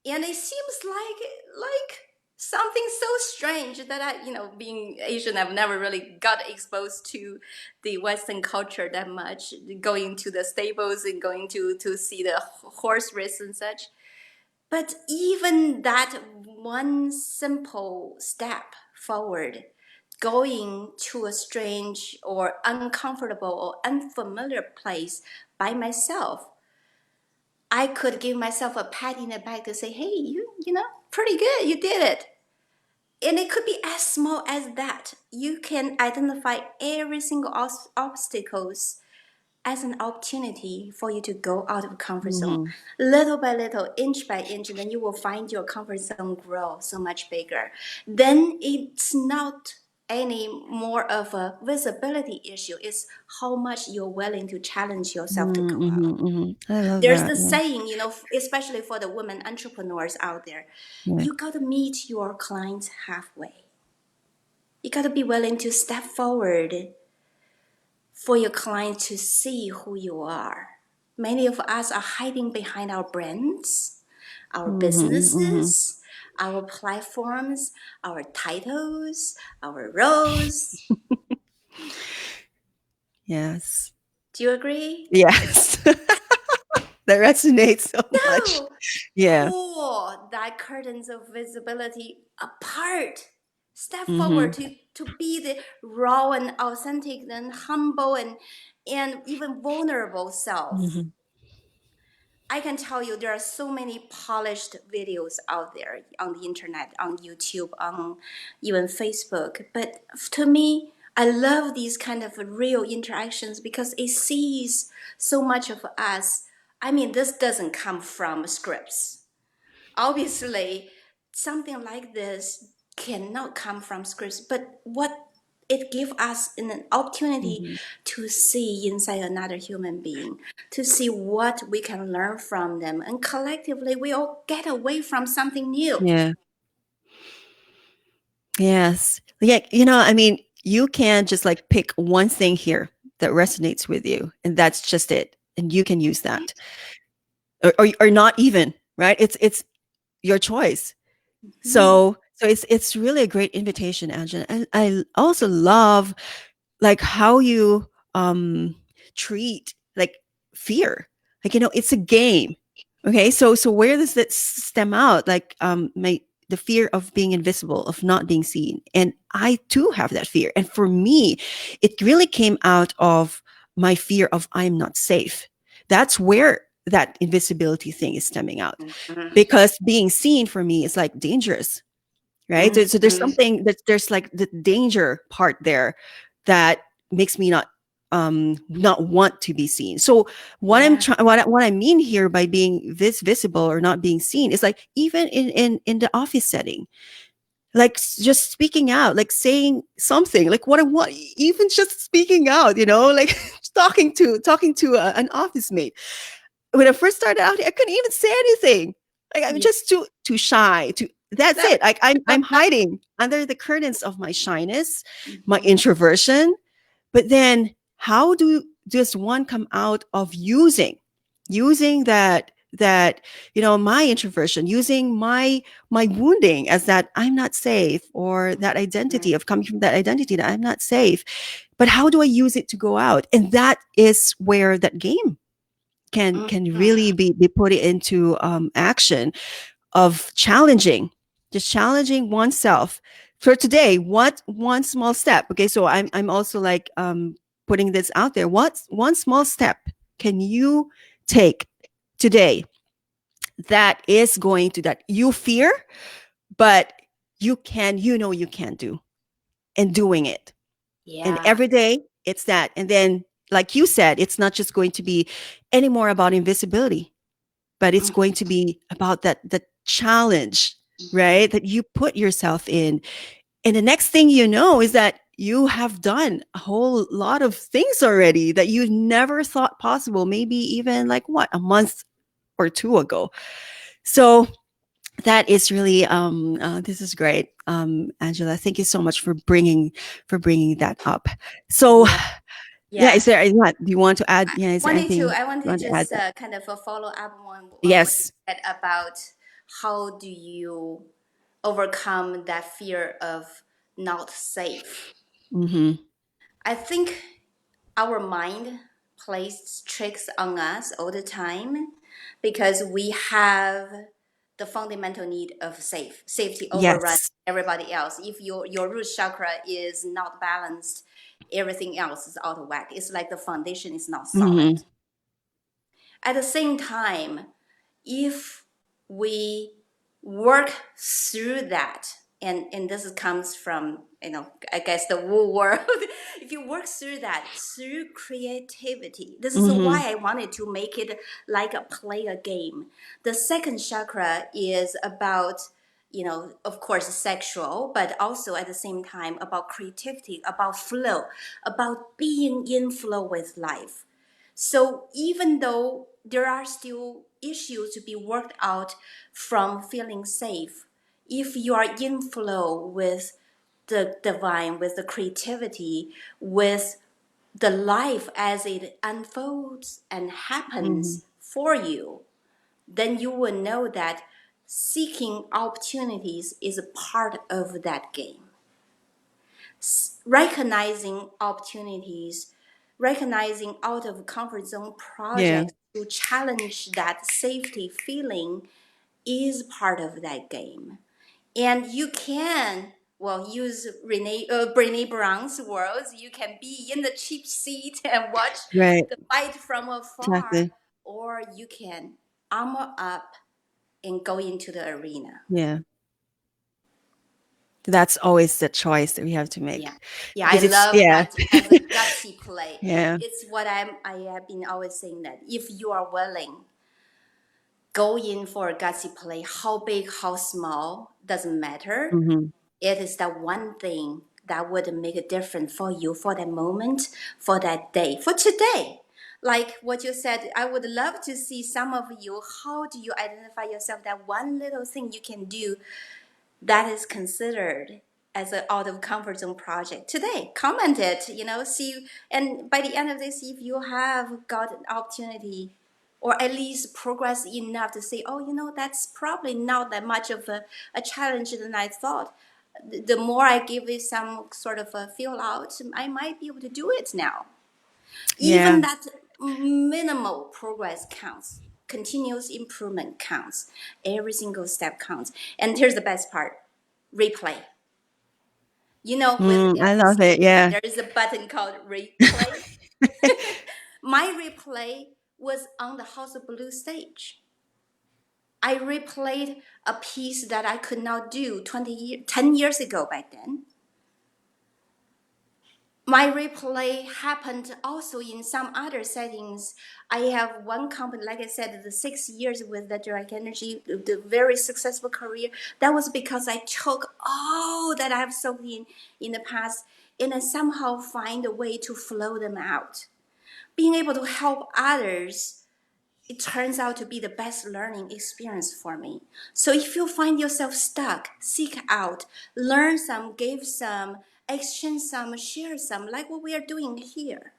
B: and it seems like something so strange that being Asian, I've never really got exposed to the Western culture that much. Going to the stables and going to see the horse race and such. But even that one simple step forward, going to a strange or uncomfortable or unfamiliar place by myself, I could give myself a pat in the back to say, hey, you know, pretty good, you did it. And it could be as small as that. You can identify every single obstacles as an opportunity for you to go out of comfort zone,
A: Mm-hmm.
B: little by little, inch by inch, and then you will find your comfort zone grow so much bigger. Then it's not any more of a visibility issue. It's how much you're willing to challenge yourself to go out.
A: Mm-hmm. Mm-hmm. I love
B: There's
A: that.
B: the
A: Yeah.
B: saying, especially for the women entrepreneurs out there,
A: Yeah.
B: you got to meet your clients halfway. You got to be willing to step forward for your client to see who you are. Many of us are hiding behind our brands, our
A: Mm-hmm. Mm-hmm.
B: businesses, our platforms, our titles, our roles.
A: Yes.
B: Do you agree?
A: Yes. That resonates so much.
B: No!
A: Yeah.
B: Pull that curtains of visibility apart. Step forward
A: Mm-hmm.
B: to be the raw and authentic and humble and even vulnerable self.
A: Mm-hmm.
B: I can tell you there are so many polished videos out there on the internet, on YouTube, on even Facebook. But to me, I love these kind of real interactions because it sees so much of us. I mean, this doesn't come from scripts. Obviously, something like this cannot come from scripts, but what it gives us an opportunity
A: Mm-hmm.
B: to see inside another human being, to see what we can learn from them, and collectively we all get away from something new.
A: Yeah. Yes. Yeah. I mean, you can just like pick one thing here that resonates with you, and that's just it. And you can use that. Or not even, right? It's your choice.
B: Mhm.
A: So it's really a great invitation, Angela. And I also love like how you treat like fear. Like it's a game. Okay, so where does that stem out? Like my the fear of being invisible, of not being seen. And I too have that fear. And for me, it really came out of my fear of I'm not safe. That's where that invisibility thing is stemming out.
B: Mhm.
A: Because being seen for me is like dangerous, right? So there's
B: Mhm.
A: something that there's like the danger part there that makes me not want to be seen. So what I'm
B: Yeah.
A: trying what I mean here by being this visible or not being seen is like even in the office setting, like just speaking out, like saying something, like what I want, even just speaking out, like talking to an office mate. When I first started out, I couldn't even say anything. Like I'm
B: Yeah.
A: just too shy. That's
B: That.
A: it. Like I'm hiding under the curtains of my shyness, my
B: Mhm.
A: introversion. But then how does one come out of using that my introversion, using my wounding as that I'm not safe, or that identity of coming from that identity that I'm not safe, but how do I use it to go out? And that is where that game can
B: Mhm.
A: really be put into action, of just challenging oneself. For today, what one small step? Okay, so I'm also like putting this out there. What one small step can you take today that is going to, that you fear, but you can do, and doing it. And
B: Yeah.
A: every day it's that. And then, like you said, it's not just going to be anymore about invisibility, but it's
B: Mhm.
A: going to be about that challenge, right? That you put yourself in. And the next thing you know is that you have done a whole lot of things already that you never thought possible, maybe even like what, a month or two ago. So that is really this is great, Angela. Thank you so much for bringing that up. So
B: Yeah.
A: yeah,
B: Yeah.
A: is there what do you want to add? Yeah, is there anything
B: I want
A: you
B: to
A: want to add
B: just
A: that?
B: kind of follow up on what you
A: Yes.
B: said about how do you overcome that fear of not safe.
A: Mm-hmm.
B: I think our mind plays tricks on us all the time because we have the fundamental need of safety overrun
A: Yes.
B: everybody else. If your root chakra is not balanced, everything else is out of whack. It's like the foundation is not solid.
A: Mm-hmm.
B: At the same time, if we work through that, and this comes from, I guess, the woo world. If you work through that through creativity, this is
A: Mm-hmm.
B: why I wanted to make it like a game. The second chakra is about, of course, sexual, but also at the same time about creativity, about flow, about being in flow with life. So even though there are still issues to be worked out from feeling safe, if you are in flow with the divine, with the creativity, with the life as it unfolds and
A: Mm-hmm.
B: happens for you, then you will know that seeking opportunities is a part of that game. Recognizing opportunities, recognizing out of comfort zone
A: Yeah.
B: projects to challenge that safety feeling is part of that game. And you can, well, use Brene Brown's words. You can be in the cheap seat and watch
A: Right.
B: the fight from afar,
A: Exactly.
B: or you can armor up and go into the arena.
A: Yeah. That's always the choice that we have to
B: Yeah.
A: make,
B: Yeah, I
A: because it's
B: love
A: yeah.
B: that as a gutsy play.
A: Yeah.
B: It's what I have been always saying, that if you are willing, go in for a gutsy play. How big, how small, doesn't matter.
A: Mm-hmm.
B: It is that one thing that would make a difference for you, for that moment, for that day, for today. Like what you said, I would love to see some of you. How do you identify yourself? That one little thing you can do that is considered as an out of comfort zone project today. Comment it, see, and by the end of this, if you have got an opportunity or at least progress enough to say, oh, that's probably not that much of a challenge than I thought. The more I give it some sort of a feel out, I might be able to do it now.
A: Yeah.
B: Even that minimal progress counts. Continuous improvement counts. Every single step counts. And here's the best part: replay. With
A: I
B: every
A: love it.
B: stage,
A: Yeah.
B: there is a button called replay. My replay was on the House of Blue stage. I replayed a piece that I could not do 10 years ago back then. My replay happened also in some other settings. I have one company, like I said, the 6 years with the direct energy, the very successful career. That was because I took all that I've soaked in the past and I somehow find a way to flow them out. Being able to help others it turns out to be the best learning experience for me. So if you find yourself stuck, seek out, learn some, give some, exchange some, share some, like what we are doing here.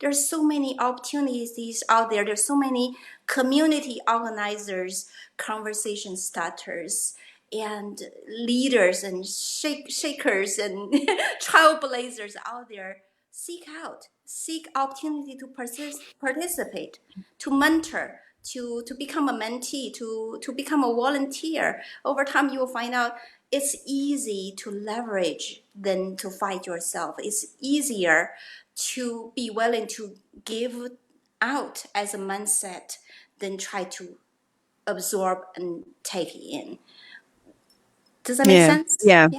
B: There's so many opportunities out there. There's so many community organizers, conversation starters, and leaders and shakers and trailblazers out there. Seek out, seek opportunity to participate, to mentor, to become a mentee, to become a volunteer. Over time, you will find out it's easy to leverage than to fight yourself. It's easier to be willing to give out as a mindset than try to absorb and take it in. Does that make
A: Yeah.
B: sense?
A: Yeah.
B: Yeah.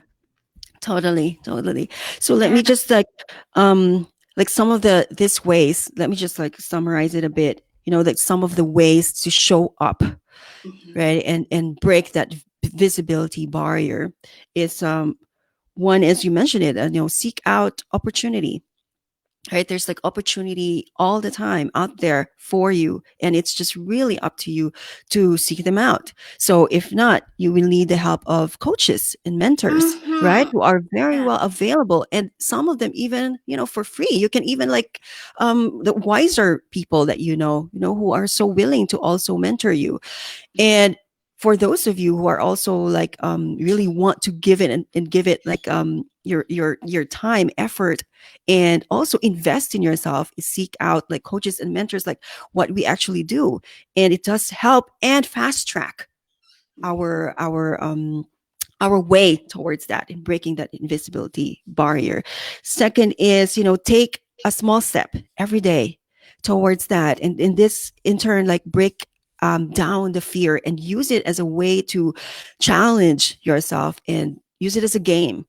A: Totally. Totally. So let
B: Yeah.
A: me just like some of the this ways. Let me just like summarize it a bit. Like some of the ways to show up,
B: Mm-hmm.
A: right, and break that visibility barrier is one, as you mentioned it, seek out opportunity, right? There's like opportunity all the time out there for you, and it's just really up to you to seek them out. So if not, you will need the help of coaches and mentors, right,
B: Mm-hmm.
A: who are very
B: Yeah.
A: well available, and some of them even for free. You can even like the wiser people that who are so willing to also mentor you. And for those of you who are also like really want to give it and give it like your time, effort, and also invest in yourself, seek out like coaches and mentors, like what we actually do. And it does help and fast track our way towards that and breaking that invisibility barrier. Second is, take a small step every day towards that. And in this, in turn, like break down the fear and use it as a way to challenge yourself and use it as a game,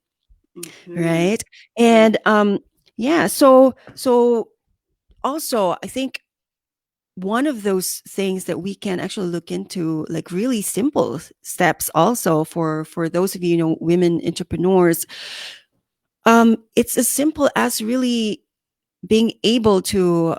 B: Mm-hmm.
A: right?
B: Yeah.
A: And yeah, so also, I think one of those things that we can actually look into, like really simple steps also for those of women entrepreneurs, it's as simple as really being able to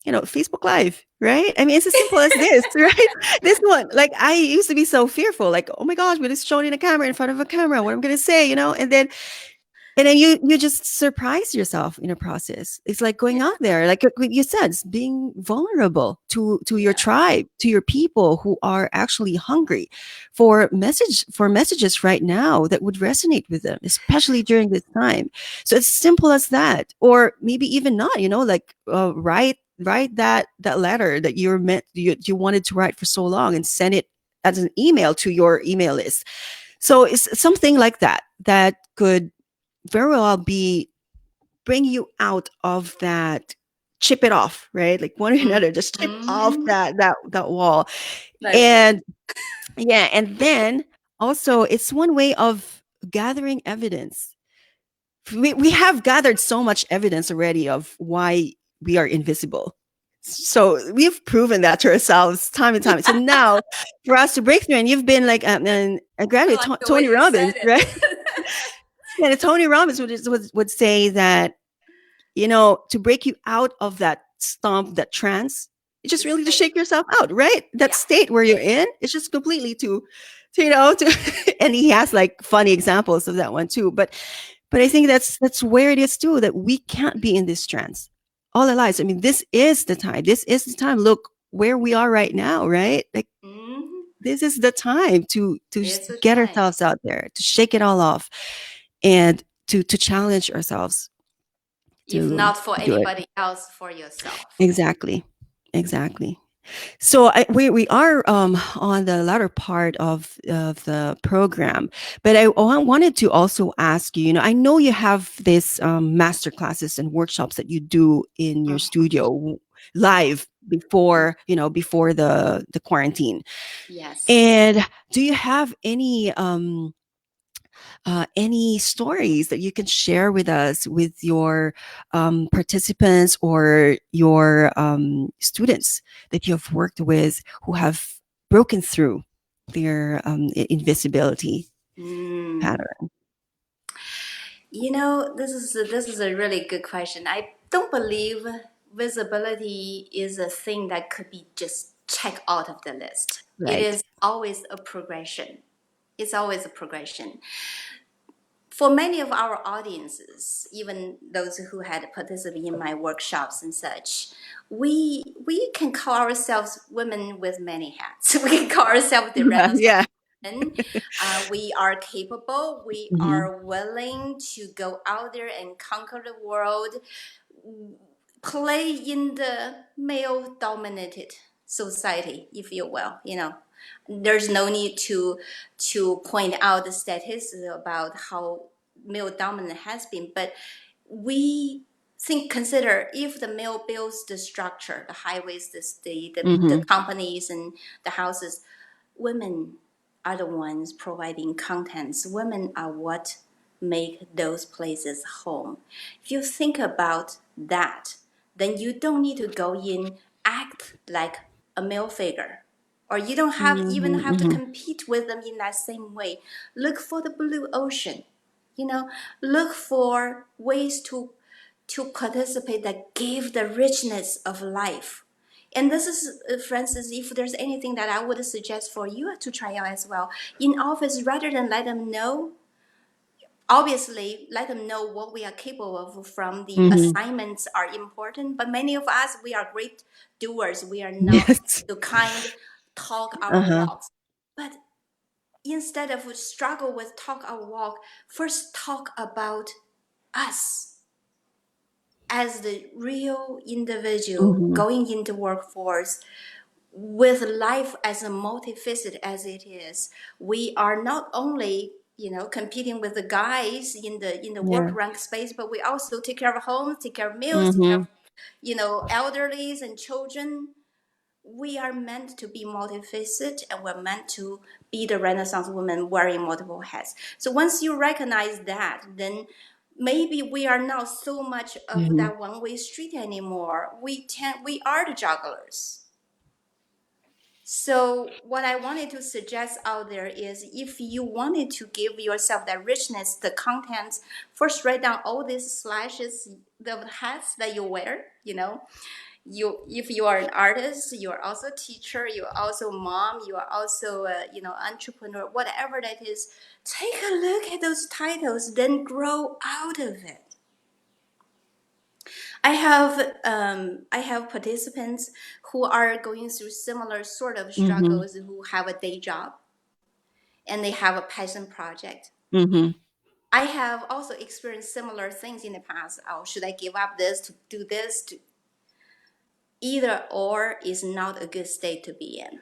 A: Facebook live, right? I mean, it's as simple as this, right? This one, like I used to be so fearful, like, oh my gosh, but it's showing a camera in front of a camera, what I'm gonna say, and then you just surprise yourself in a process. It's like going out
B: Yeah.
A: there, like what you said, it's being vulnerable to your
B: Yeah.
A: tribe, to your people who are actually hungry for messages right now that would resonate with them, especially during this time. So it's simple as that, or maybe even not. Like write that letter that you wanted to write for so long and send it as an email to your email list. So it's something like that that could very well be bring you out of that, chip it off, right, like one or another, just chip off
B: Mm-hmm.
A: that wall.
B: That's good.
A: And yeah, and then also it's one way of gathering evidence. We have gathered so much evidence already of why we are invisible, so we've proven that to ourselves time and time. So now for us to break through, and you've been like and I
B: I
A: grabbed
B: like the way
A: Tony
B: you said
A: Robbins, right?
B: it.
A: Yeah, Tony Robbins would say that, to break you out of that stomp, that trance, it's just
B: Just
A: really to
B: say,
A: shake yourself out, right? That
B: yeah.
A: state where you're in, it's just completely to and he has like funny examples of that one too. But I think that's where it is too, that we can't be in this trance all our lives. I mean, this is the time. This is the time. Look where we are right now, right? Like
B: Mm-hmm.
A: this is the time to just
B: It's a
A: get
B: time.
A: ourselves out there, to shake it all off, and to challenge ourselves
B: If
A: to
B: not for
A: do it.
B: anybody else, for yourself.
A: Exactly. Exactly. So we are on the latter part of the program, but wanted to also ask you. I know you have this master classes and workshops that you do in your
B: Mhm.
A: studio
B: Yeah.
A: live before the quarantine.
B: Yes.
A: And do you have any stories that you can share with us, with your participants or your students that you have worked with who have broken through their invisibility
B: Mm.
A: pattern?
B: This is a really good question. I don't believe visibility is a thing that could be just checked out of the list. It
A: Right.
B: is always a progression. It's always a progression. For many of our audiences, even those who had participated in my workshops and such, we can call ourselves women with many hats. We can call ourselves the
A: Yeah.
B: Renaissance
A: Yeah.
B: women. We are capable. We
A: Hmm.
B: are willing to go out there and conquer the world, play in the male dominated society, if you will. There's no need to point out the statistics about how male dominant has been, but we consider if the male builds the structure, the highways, the
A: Hmm.
B: companies and the houses, women are the ones providing contents. Women are what make those places home. If you think about that, then you don't need to go in act like a male figure, or you don't have even
A: Hmm.
B: have to
A: Hmm.
B: compete with them in that same way. Look for the blue ocean. you know Look for ways to participate that give the richness of life. And this is, Francis, if there's anything that I would suggest for you to try out as well in office, rather than let them know, obviously let them know what we are capable of from the
A: Hmm.
B: assignments are important, but many of us, we are great doers. We are not
A: Yes.
B: the kind talk our
A: Uh-huh.
B: walks. But instead of struggle with talk our walk, first talk about us as the real individual
A: Hmm.
B: going into workforce with life as a multifaceted as it is. We are not only competing with the guys in the work
A: Yeah.
B: rank space, but we also take care of homes, take care of meals, take care
A: Hmm.
B: of elderlies and children. We are meant to be multifaceted, and we're meant to be the Renaissance woman wearing multiple hats. So once you recognize that, then maybe we are not so much of
A: Hmm.
B: that one-way street anymore. We are the jugglers. So what I wanted to suggest out there is, if you wanted to give yourself that richness, the contents, first write down all these slashes, the hats that you wear. If you are an artist, you are also a teacher, you are also a mom, you are also a entrepreneur, whatever that is. Take a look at those titles, then grow out of it. I have participants who are going through similar sort of
A: Hmm.
B: struggles, who have a day job and they have a passion project.
A: Hmm.
B: I have also experienced similar things in the past. Oh, should I give up this to do this? Either or is not a good state to be in.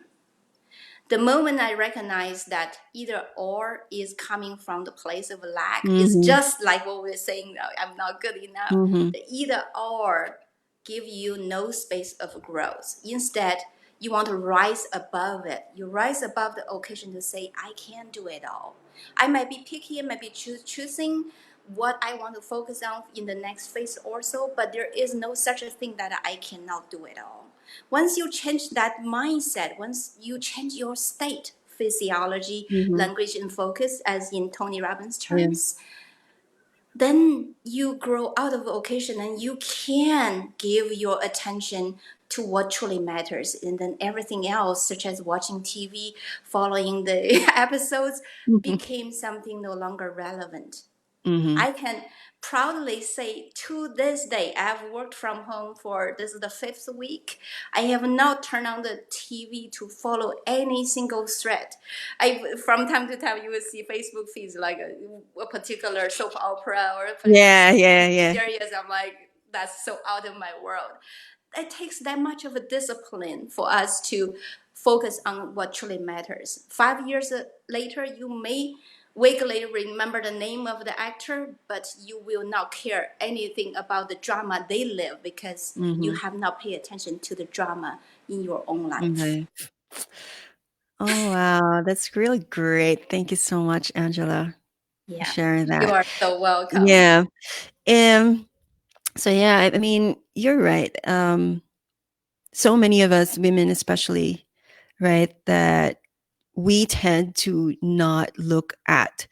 B: The moment I recognize that either or is coming from the place of lack, is
A: Hmm.
B: just like what we're saying now, I'm not good enough.
A: Hmm.
B: The either or give you no space of growth. Instead, you want to rise above it. You rise above the occasion to say, I can do it all. I might be picky, I might be choosing what I want to focus on in the next phase or so, but there is no such a thing that I cannot do it all. Once you change that mindset, once you change your state, physiology,
A: Hmm.
B: language, and focus, as in Tony Robbins'
A: Yeah.
B: terms, then you grow out of occasion and you can give your attention to what truly matters. And then everything else, such as watching TV, following the episodes,
A: Hmm.
B: became something no longer relevant.
A: Hmm.
B: I can proudly say, to this day, I've worked from home for this is the fifth week. I have not turned on the TV to follow any single thread. From time to time, you will see Facebook feeds like a particular soap opera or a particular
A: Yeah. Yeah. Yeah.
B: series. I'm like, that's so out of my world. It takes that much of a discipline for us to focus on what truly matters. 5 years later, you may vaguely remember the name of the actor, but you will not care anything about the drama they live, because you
A: Hmm.
B: have not paid attention to the drama in your own life.
A: Okay. Oh, wow. That's really great. Thank you so much, Angela, for
B: Yeah,
A: sharing
B: you
A: that.
B: are so welcome.
A: Yeah. Um, so yeah, I mean, you're right. So many of us women especially, right, that we tend to not look at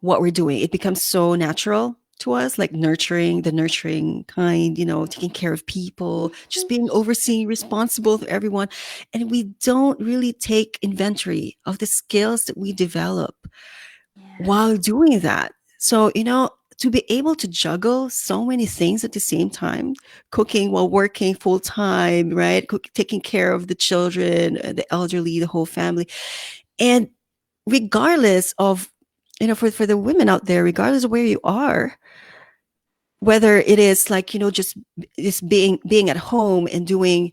A: what we're doing. It becomes so natural to us, like nurturing, the nurturing kind, taking care of people, just being overseen, responsible for everyone. And we don't really take inventory of the skills that we develop
B: Yeah.
A: while doing that. So, to be able to juggle so many things at the same time, cooking while working full time, right? Taking care of the children, the elderly, the whole family. And regardless of, for the women out there, regardless of where you are, whether it is like, just being at home and doing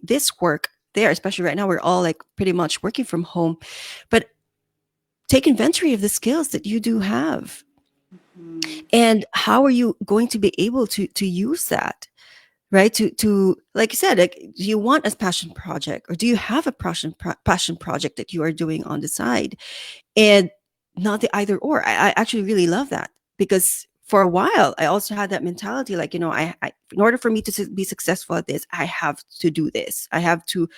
A: this work there, especially right now, we're all like pretty much working from home, but take inventory of the skills that you do have.
B: Mm.
A: And how are you going to be able to use that, right? To like you said, like, do you want a passion project, or do you have a passion project that you are doing on the side? And not the either or. I actually really love that, because for a while I also had that mentality, like, in order for me to be successful at this, I have to do this. I have to.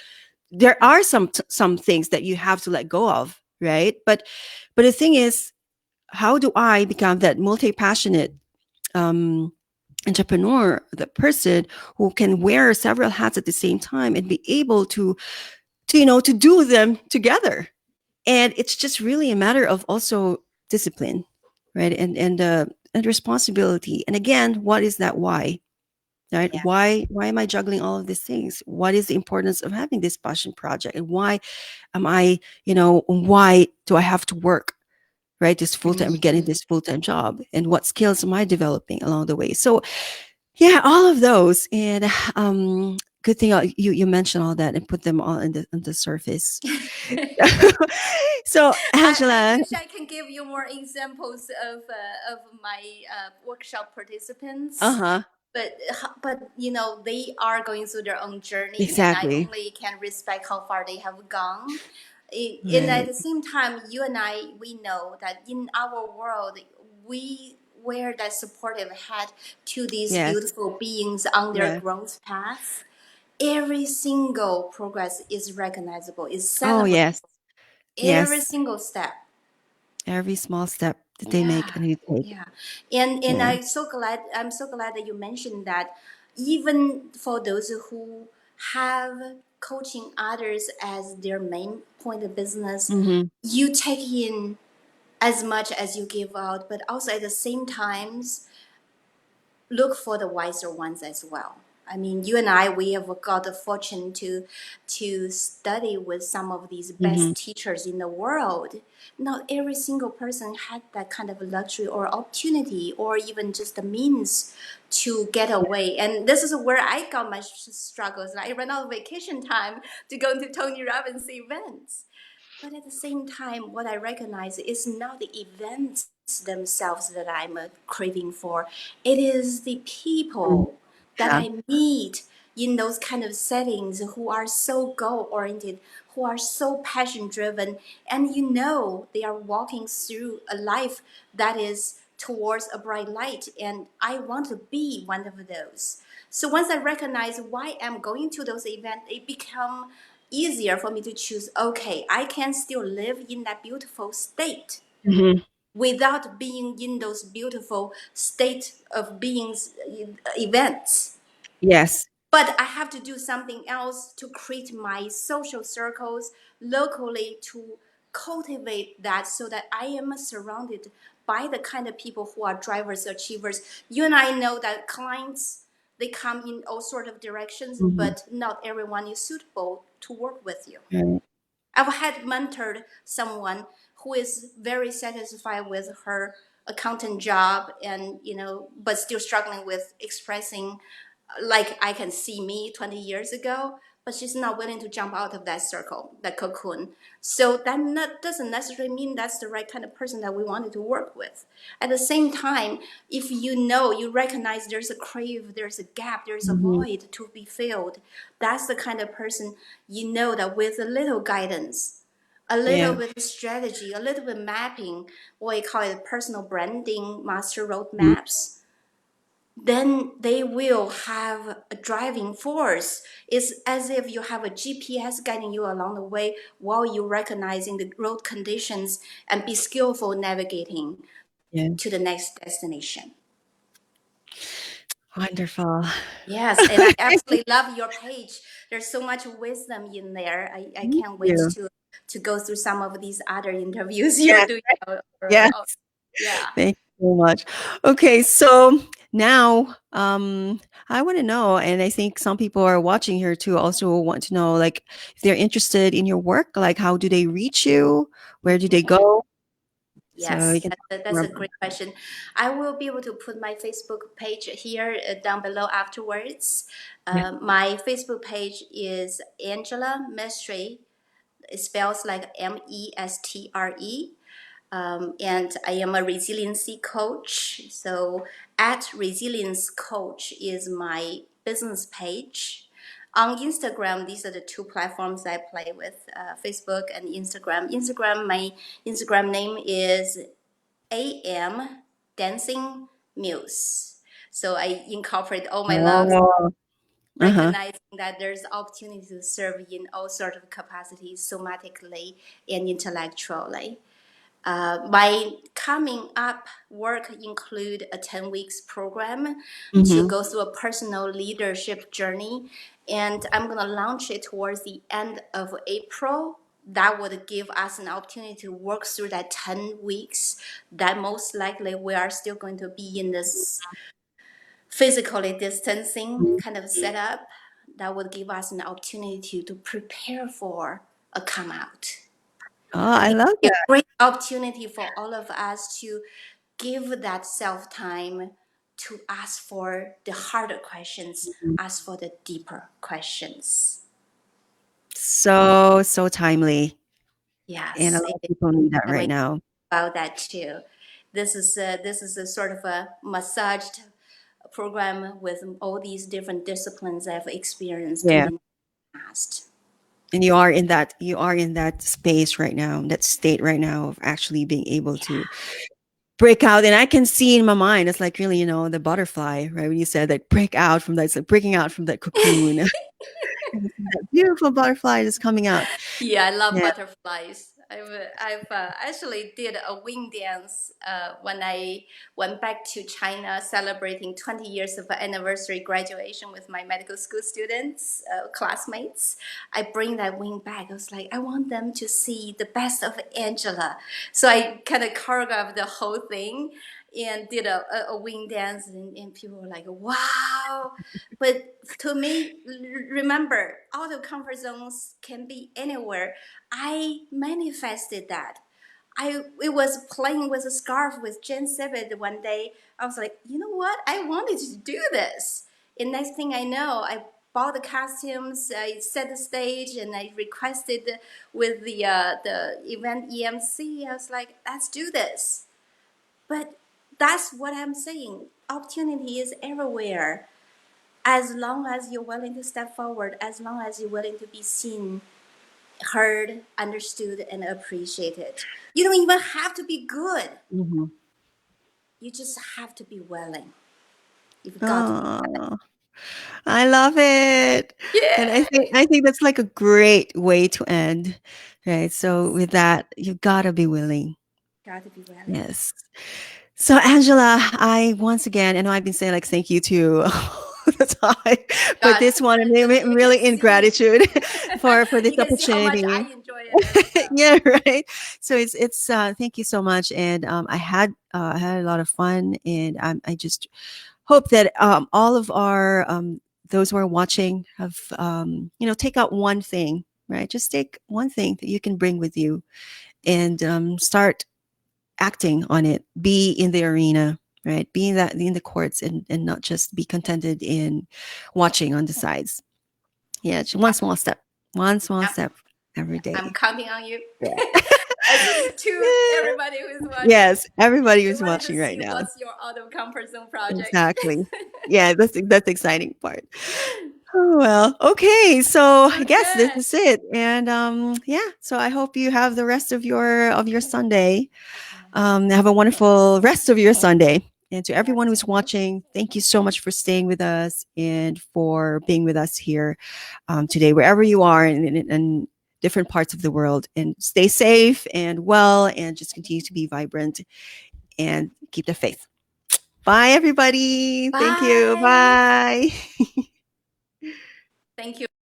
A: There are some things that you have to let go of, right? But the thing is, how do I become that multi-passionate um, entrepreneur, the person who can wear several hats at the same time and be able to do them together? And it's just really a matter of also discipline, right? And responsibility. And again, what is that why? Right?
B: Yeah.
A: Why am I juggling all of these things? What is the importance of having this passion project? And why am I, why do I have to work, right? This full time, getting
B: Mhm.
A: this full time job, and what skills am I developing along the way? So yeah, all of those, and good thing you mentioned all that and put them all on the surface. So
B: I
A: Angela,
B: wish I can give you more examples of my workshop
A: uh
B: participants,
A: huh,
B: but they are going through their own journey, and I
A: exactly,
B: only can respect how far they have gone. And at
A: right,
B: the same time, you and I, we know that in our world, we wear that supportive hat to these
A: yes,
B: beautiful beings on their
A: yeah,
B: growth path. Every single progress is recognizable, is
A: oh
B: celebrated.
A: yes,
B: Every
A: yes,
B: single step.
A: every small step that they make
B: Yeah,
A: and you take,
B: yeah. And
A: yeah,
B: I'm so glad that you mentioned that even for those who have coaching others as their main point of business,
A: mm-hmm.
B: you take in as much as you give out, but also at the same times look for the wiser ones as well. I mean, you and I, we have got the fortune to study with some of these
A: Mm-hmm.
B: best teachers in the world. Not every single person had that kind of luxury or opportunity, or even just the means to get away. And this is where I got my struggles. I ran out of vacation time to go to Tony Robbins events. But at the same time, what I recognize is not the events themselves that I'm craving for. It is the
A: Mm-hmm.
B: people that
A: Yeah,
B: I meet in those kind of settings who are so goal oriented, who are so passion driven, and they are walking through a life that is towards a bright light. And I want to be one of those. So once I recognize why I'm going to those events, it become easier for me to choose, okay, I can still live in that beautiful state
A: mm-hmm.
B: without being in those beautiful state of beings events,
A: Yes,
B: but I have to do something else to create my social circles locally, to cultivate that so that I am surrounded by the kind of people who are drivers, achievers. You and I know that clients, they come in all sort of directions,
A: mm-hmm.
B: but not everyone is suitable to work with you.
A: Right.
B: I've had mentored someone who is very satisfied with her accountant job, and but still struggling with expressing like I can see me 20 years ago, but she's not willing to jump out of that circle, that cocoon. So doesn't necessarily mean that's the right kind of person that we wanted to work with. At the same time, if you recognize there's a crave, there's a gap, there's a
A: Mm-hmm.
B: void to be filled, that's the kind of person that with a little guidance, a little
A: Yeah,
B: bit of strategy, a little bit mapping, what we call it personal branding, master
A: mm-hmm.
B: roadmaps, then they will have a driving force. It's as if you have a GPS guiding you along the way while you're recognizing the road conditions and be skillful navigating.
A: Yeah.
B: to the next destination.
A: Wonderful.
B: Yes, and I absolutely love your page. There's so much wisdom in there. I
A: Thank
B: can't wait
A: you.
B: to go through some of these other interviews you're
A: Yes.
B: doing.
A: Yes.
B: Yeah.
A: Thank you so much. Okay, so now I want to know, and I think some people are watching here too also want to know, like, if they're interested in your work, like how do they reach you? Where do they go? So you
B: Yes,
A: can
B: that's a great question. I will be able to put my Facebook page here down below afterwards.
A: yeah.
B: My Facebook page is Angela Mestre. It spells like Mestre. And I am a resiliency coach. So at Resilience Coach is my business page. On Instagram, these are the two platforms I play with, Facebook and Instagram. My Instagram name is AM Dancing Muse. So I incorporate all my loves,
A: Oh, uh-huh.
B: recognizing that there's opportunity to serve in all sorts of capacities, somatically and intellectually. My coming up work include a 10 weeks program to
A: Mhm.
B: go through a personal leadership journey. And I'm going to launch it towards the end of April. That would give us an opportunity to work through that 10 weeks that most likely we are still going to be in this physically distancing kind of setup. That would give us an opportunity to prepare for a come out.
A: Oh,
B: I
A: I
B: think
A: love
B: it's a
A: that.
B: great opportunity for all of us to give that self time to ask for the harder questions, ask for the deeper questions.
A: So timely. And a
B: Yes,
A: lot
B: it
A: of
B: is.
A: people need that
B: I'm
A: right
B: excited
A: now.
B: about that too. This is a sort of a massaged program with all these different disciplines I've experienced in
A: Yeah.
B: the past.
A: And you are in that space right now, that state right now of actually being able
B: Yeah.
A: to break out. And I can see in my mind, it's like really, the butterfly, right? When you said that break out from that, it's like breaking out from that cocoon. And that beautiful butterfly is coming out.
B: Yeah, I love
A: Yeah.
B: butterflies. I've actually did a wing dance when I went back to China celebrating 20 years of anniversary graduation with my medical school students, classmates. I bring that wing back. I was like, I want them to see the best of Angela. So I kind of choreographed the whole thing and did a wing dance, and people were like, wow. But to me, remember, out of comfort zones can be anywhere. I manifested that. It was playing with a scarf with Jen Sibbett one day. I was like, you know what? I wanted to do this. And next thing I know, I bought the costumes, I set the stage, and I requested with the event EMC. I was like, let's do this. But that's what I'm saying. Opportunity is everywhere. As long as you're willing to step forward, as long as you're willing to be seen, heard, understood, and appreciated. You don't even have to be good.
A: Mhm.
B: You just have to be willing. You've got to be willing.
A: Oh, I love it. And
B: Yeah.
A: I think that's like a great way to end. Right. So with that, you gotta be willing.
B: Got to be willing.
A: Yes. So Angela, I once again, I know I've been saying like thank you to all the time, but
B: God,
A: this one I'm
B: you can
A: really in
B: see,
A: gratitude for this
B: you can see how much I
A: opportunity.
B: enjoy it as well.
A: Yeah, right. So it's thank you so much, and I had a lot of fun, and I just hope that all of our those who are watching have take out one thing, right? Just take one thing that you can bring with you and start acting on it. Be in the arena, right? Be in the courts, and not just be contented in watching on the sides. Yeah, it's one small
B: Yeah,
A: step every
B: I'm
A: day.
B: counting on you.
A: Yeah.
B: To everybody who's watching,
A: Yes, everybody
B: we
A: who's
B: wanted to
A: watching right
B: see
A: now.
B: what's your out of comfort zone project.
A: Exactly. Yeah, that's the exciting part. Oh well. Okay, so I guess this
B: Okay.
A: is it. And yeah, so I hope you have the rest of your Sunday. Have a wonderful rest of your Sunday. And to everyone
B: Yes.
A: who's watching, thank you so much for staying with us and for being with us here today, wherever you are in different parts of the world. And stay safe and well, and just continue to be vibrant. and keep the faith. Bye, everybody. Thank you.
B: Bye.
A: Bye.
B: Thank you.